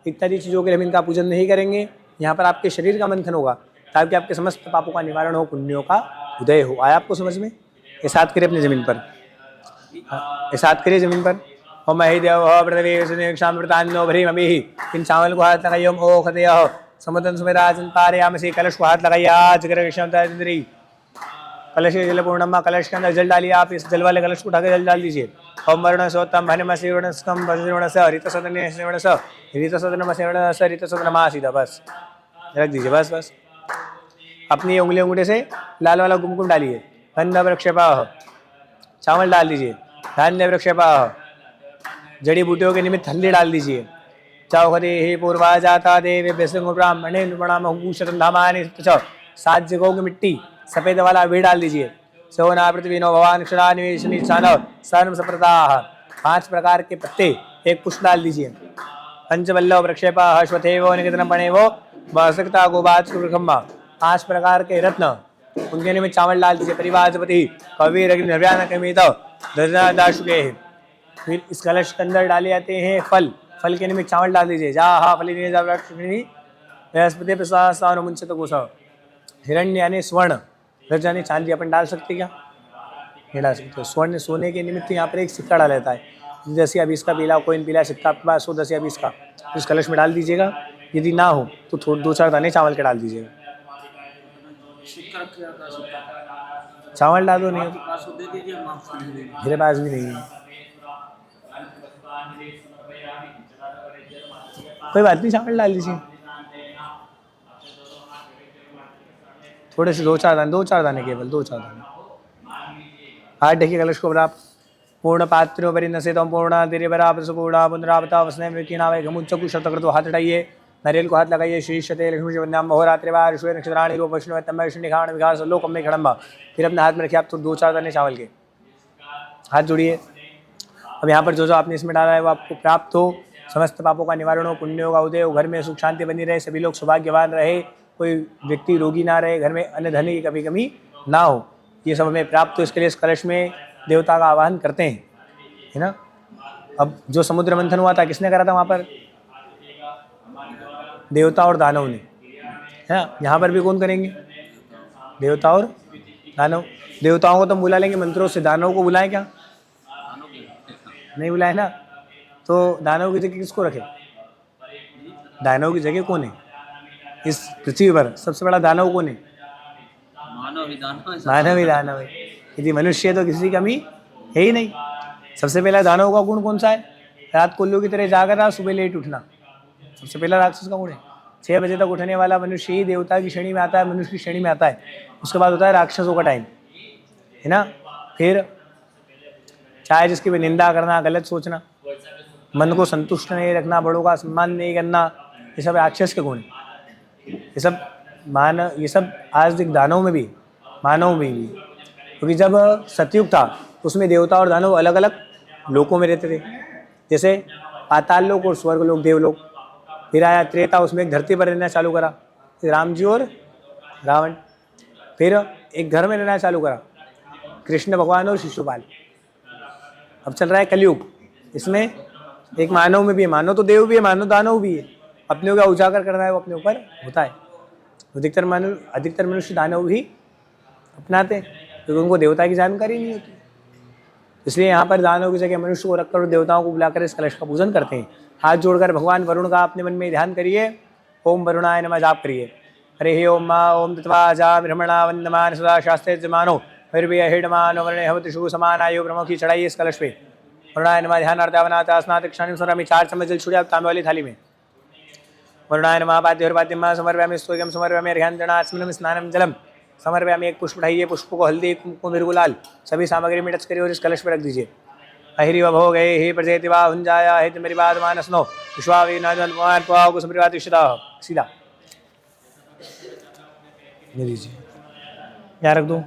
इत्यादि चीज़ों के लिए हम इनका पूजन नहीं करेंगे। यहाँ पर आपके शरीर का मंथन होगा ताकि आपके समस्त पापों का निवारण हो, पुण्यों का उदय हो। आया आपको समझ में? ये साथ करें अपनी ज़मीन पर। ये साथ करिए जमीन पर। ओम मही देव पृथ्वी शाम वृतान्नो भरी ममी। इन चावल को हाथ लगाइए। ओम ओ खदय समुद्र सुमेराजन पारयामसी। कलश को हाथ लगाइए। आज कृष्ण कलश के जल पूर्णमा। कलश के अंदर जल डालिए। आप इस जल वाले कलश को उठा के जल डाल दीजिए। ओम वरुण सोतम भनमसी वरुणस्कम वरुण स हरित सदन श्रवण स हरित सदन श्रवण स हरित सदन मा। सीधा बस रख दीजिए। बस बस अपनी उंगली अंगूठे से लाल वाला कुमकुम डालिए। गंध वृक्षपाह चावल डाल दीजिए। धान्य वृक्षपाह जड़ी बूटियों के निमित्त हल्दी डाल दीजिए। चौहदे हे पूर्वा जाता देव बेसंग ब्राह्मणे नृणाम भूषण धामानि 7 जगहों की मिट्टी सफेद वाला भी डाल दीजिए। सोना पृथ्वी नो भवान क्षणा निवेशनी सानव सर्व सप्रताः 5 प्रकार के पत्ते एक पुष्प डाल दीजिए। पंचवल्लव वृक्षेपाह अश्वत्थेवो निकेतन पणेवो वसक्ता गोबाच कुरखम्मा 5 प्रकार के रत्न उनके निमित्त चावल डाल दीजिए। परिवारपति कबीर नव्यान कमित दाशुके। फिर इस कलश के अंदर डाले जाते हैं फल। फल के निमित्त चावल डाल दीजिए। जा हा फलिनी बृहस्पति प्रसाद मुंचित गोसा। हिरण्य यानी स्वर्ण, रज यानी चांदी अपन डाल सकते क्या? नहीं डाल सकते। स्वर्ण सोने के निमित्त यहाँ पर एक सिक्का डाला जाता है। 10 या 20 का पीला कोइन पीला सिक्का आपके पास हो 10 या 20 का इस कलश में डाल दीजिएगा। यदि ना हो तो 2-4 दाने चावल के डाल दीजिएगा। चावल डाल दो। नहीं मेरे पास भी नहीं है। कोई बात नहीं चावल डाल दीजिए। थोड़े से 2-4 दाने केवल 2-4 दाने। हाथ ढकिए कलश को बराबर। पूर्ण पात्रों पर नसेतम पूर्णा तेरे बराबर सुपूर्णा पुनरावता वसने विकीनावे घमुच्चकु शतकर तो हाथ उठाइए। नारियल को हाथ लगाइए। शीर्षते लक्ष्मी शिवन्याम बहुरात्रिवार श्वेत नक्षत्राणि रूप वैष्णव तम विष्णु खाण विकास लोकम में खड़म्बा। फिर अपने हाथ में रखिए आप तो 2-4 दाने चावल के। हाथ जोड़िए। अब यहाँ पर जो आपने इसमें डाला है वो आपको प्राप्त हो। समस्त पापों का निवारण हो, पुण्यों का उदय हो, घर में सुख शांति बनी रहे, सभी लोग सौभाग्यवान रहे, कोई व्यक्ति रोगी ना रहे, घर में अन्न धन की कभी कमी ना हो, ये सब हमें प्राप्त हो। इसके लिए इस कलश में देवता का आवाहन करते हैं, है ना। अब जो समुद्र मंथन हुआ था किसने करा था वहाँ पर? देवता और दानव ने, है। यहाँ पर भी कौन करेंगे? देवता और दानव। देवताओं को तो बुला लेंगे मंत्रों से, दानव को बुलाएं क्या? नहीं बुलाए ना। तो दानव की जगह किसको रखे? दानव की जगह कौन है इस पृथ्वी पर? सबसे बड़ा दानव कौन है? मानव ही दानव है। यदि मनुष्य तो किसी कमी है ही नहीं। सबसे पहला दानव का गुण कौन सा है? रात को उल्लू की तरह जागना, सुबह लेट उठना। सबसे पहला राक्षस का गुण है। 6 बजे तक उठने वाला मनुष्य ही देवता की श्रेणी में आता है, मनुष्य की श्रेणी में आता है। उसके बाद होता है राक्षसों का टाइम, है ना। फिर चाहे जिसकी भी निंदा करना, गलत सोचना, मन को संतुष्ट नहीं रखना, बड़ों का सम्मान नहीं करना, ये सब राक्षस के गुण है। ये सब आज एक दानव में भी, मानव में भी। क्योंकि जब सतयुग था तो उसमें देवता और दानव अलग अलग लोकों में रहते थे, जैसे पाताल लोक और स्वर्ग लोक, देवलोक। फिर आया त्रेता, उसमें एक धरती पर रहना चालू करा, राम जी और रावण। फिर एक घर में रहना चालू करा, कृष्ण भगवान और शिशुपाल। अब चल रहा है कलयुग, इसमें एक मानव में भी है। मानव तो देव भी है, मानव दानव भी है। अपने को क्या उजागर करना है वो अपने ऊपर होता है। अधिकतर मनुष्य दानव ही अपनाते हैं क्योंकि उनको देवता की जानकारी नहीं होती। इसलिए यहाँ पर दानव की जगह मनुष्य को रखकर और देवताओं को बुलाकर इस कलश का पूजन करते हैं। हाथ जोड़कर भगवान वरुण का अपने मन में ध्यान करिए। ओम वरुणाय नमः जाप करिए। हरे ओम मा ओम तत्वा जा ब्रह्मणा वंदमान सदा शास्त्रे जमानो फिर भी हिडमान वर्णे हवति शु समान आयु ब्रह्म की चढ़ाइए इस कलश पे। वरुणाय नमः ध्यान अर्धावनाथ स्नात क्षण स्वरामी 4 चम्मच जल छुड़िए आप तांबे वाली थाली में। वरुणाय नमः पाद्योर्पाद्यम समर्पयामि स्तोयम समर्पयामि अर्घ्याञ्जनास्मिन् स्नानं जलम समर्पयामि। एक पुष्प उठाइए, पुष्प को हल्दी कुमकुम बिरगुलाल सभी सामग्री में टच करिए और इस कलश पर रख दीजिए। अहिरी वभो गए हे प्रजयति वा हुंजाया हित मेरी बात मानसनो विश्वावी नाजन कुमार पाव समृवाद विशदा। सीधा ले लीजिए, यहाँ रख दो।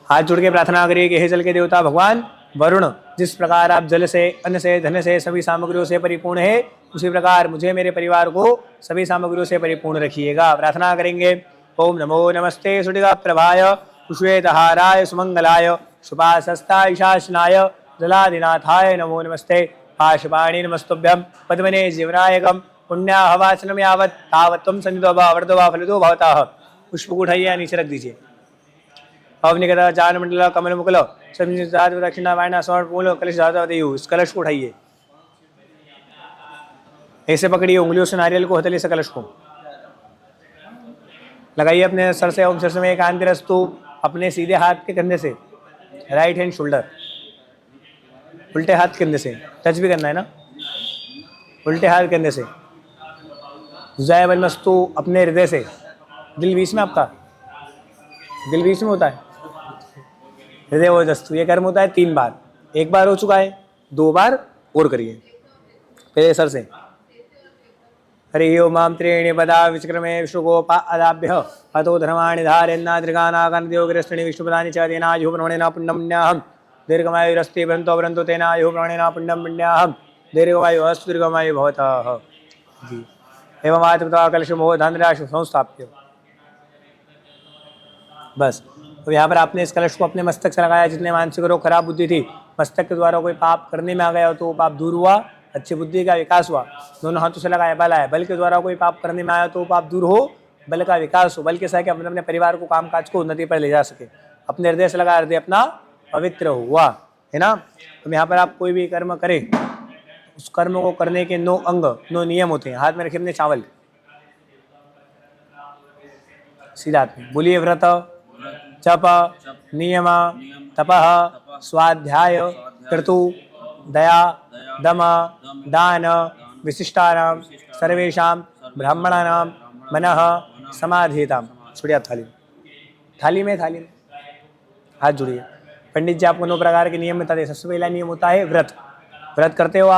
हाथ जोड़ के प्रार्थना करिए कि हे जल के देवता भगवान वरुण, जिस प्रकार आप जल से, अन्न से, धन से, सभी सामग्रियों से परिपूर्ण है, उसी प्रकार मुझे मेरे परिवार को सभी सामग्रियों से परिपूर्ण रखिएगा। प्रार्थना करेंगे। ओम नमो नमस्ते सुडिगा प्रभाय कुश्वेतहाराय सुमंगलाय सुपासस्ताय शासनाय जलादिनाथाय नमो नमस्ते। पाशपाणि नमस्तुभ्यं पद्मने जीवनायकम पुण्याहवाचनम यावत् तावत् त्वं सन्निधो वा वर्धो वा फलितो भवतः। पुष्प को उठाइए नीचे रख दीजिए। अवनिकट चार मंडल कमल मुकुल सब दक्षिणा वायना स्वर्ण फूल कलश धाता देयु। इस कलश को उठाइए, ऐसे पकड़िए उंगलियों से नारियल को, हथेली से कलश को लगाइए अपने सर से। ओम सिर में एक आंतिरस्तु अपने सीधे हाथ के कंधे से, राइट हैंड शोल्डर, उल्टे हाथ कंधे से टच भी करना है ना, उल्टे हाथ कंधे से। जय वनमस्तु अपने हृदय से, दिल बीच में आपका, दिल बीच में होता है, हृदय वो दस्तु। ये कर्म होता है 3 बार, 1 बार हो चुका है, 2 बार और करिए। पहले सर से हरि ओम माम त्रीणि पदा विचक्रमे विष्णुगोपा अदाभ्य अतो धर्माणि धारयन्नाद्रिगानागन्ध्योगिरस्तुनि विष्णुपदानि च तेनायुः ब्रह्मणेन पुण्यम्न्याहं दीर्घमायुरस्ति भ्रन्तो भ्रन्तो तेनायुः ब्रह्मणेन पुण्यम्न्याहं दीर्घमायुः दीर्घमायुः भवतः जी। एवं आत्मता कलशमो धनराशि संस्थाप्य। बस तो यहाँ पर आपने इस कलश को अपने मस्तक से लगाया। जितने मानसिक रोग, खराब बुद्धि थी, मस्तक के द्वारा कोई पाप करने में आ गया हो तो पाप दूर हुआ, अच्छी बुद्धि का विकास हुआ। दोनों हाथों से लगाया, बल आया, बल के द्वारा कोई पाप करने में आया तो पाप दूर हो, बल का विकास हो, बल के साथ अपने अपने परिवार को, कामकाज को उन्नति पर ले जा सके। अपने हृदय से लगा, हृदय अपना पवित्र हुआ, है ना। तो यहाँ पर आप कोई भी कर्म करें, उस कर्म को करने के 9 अंग, 9 नियम होते हैं। हाथ में रखे अपने चावल, सीधा हाथ में बोलिए व्रत, जप, नियम, तपः, स्वाध्याय, क्रतु, दया, दम, दान, विशिष्टानां सर्वेषां ब्राह्मणानां मनः समाधीताम। छोड़िए आप थाली में हाथ जोड़िए। पंडित जी आपको 9 प्रकार के नियम बताते हैं। सबसे पहला नियम होता है व्रत। व्रत करते हो आप,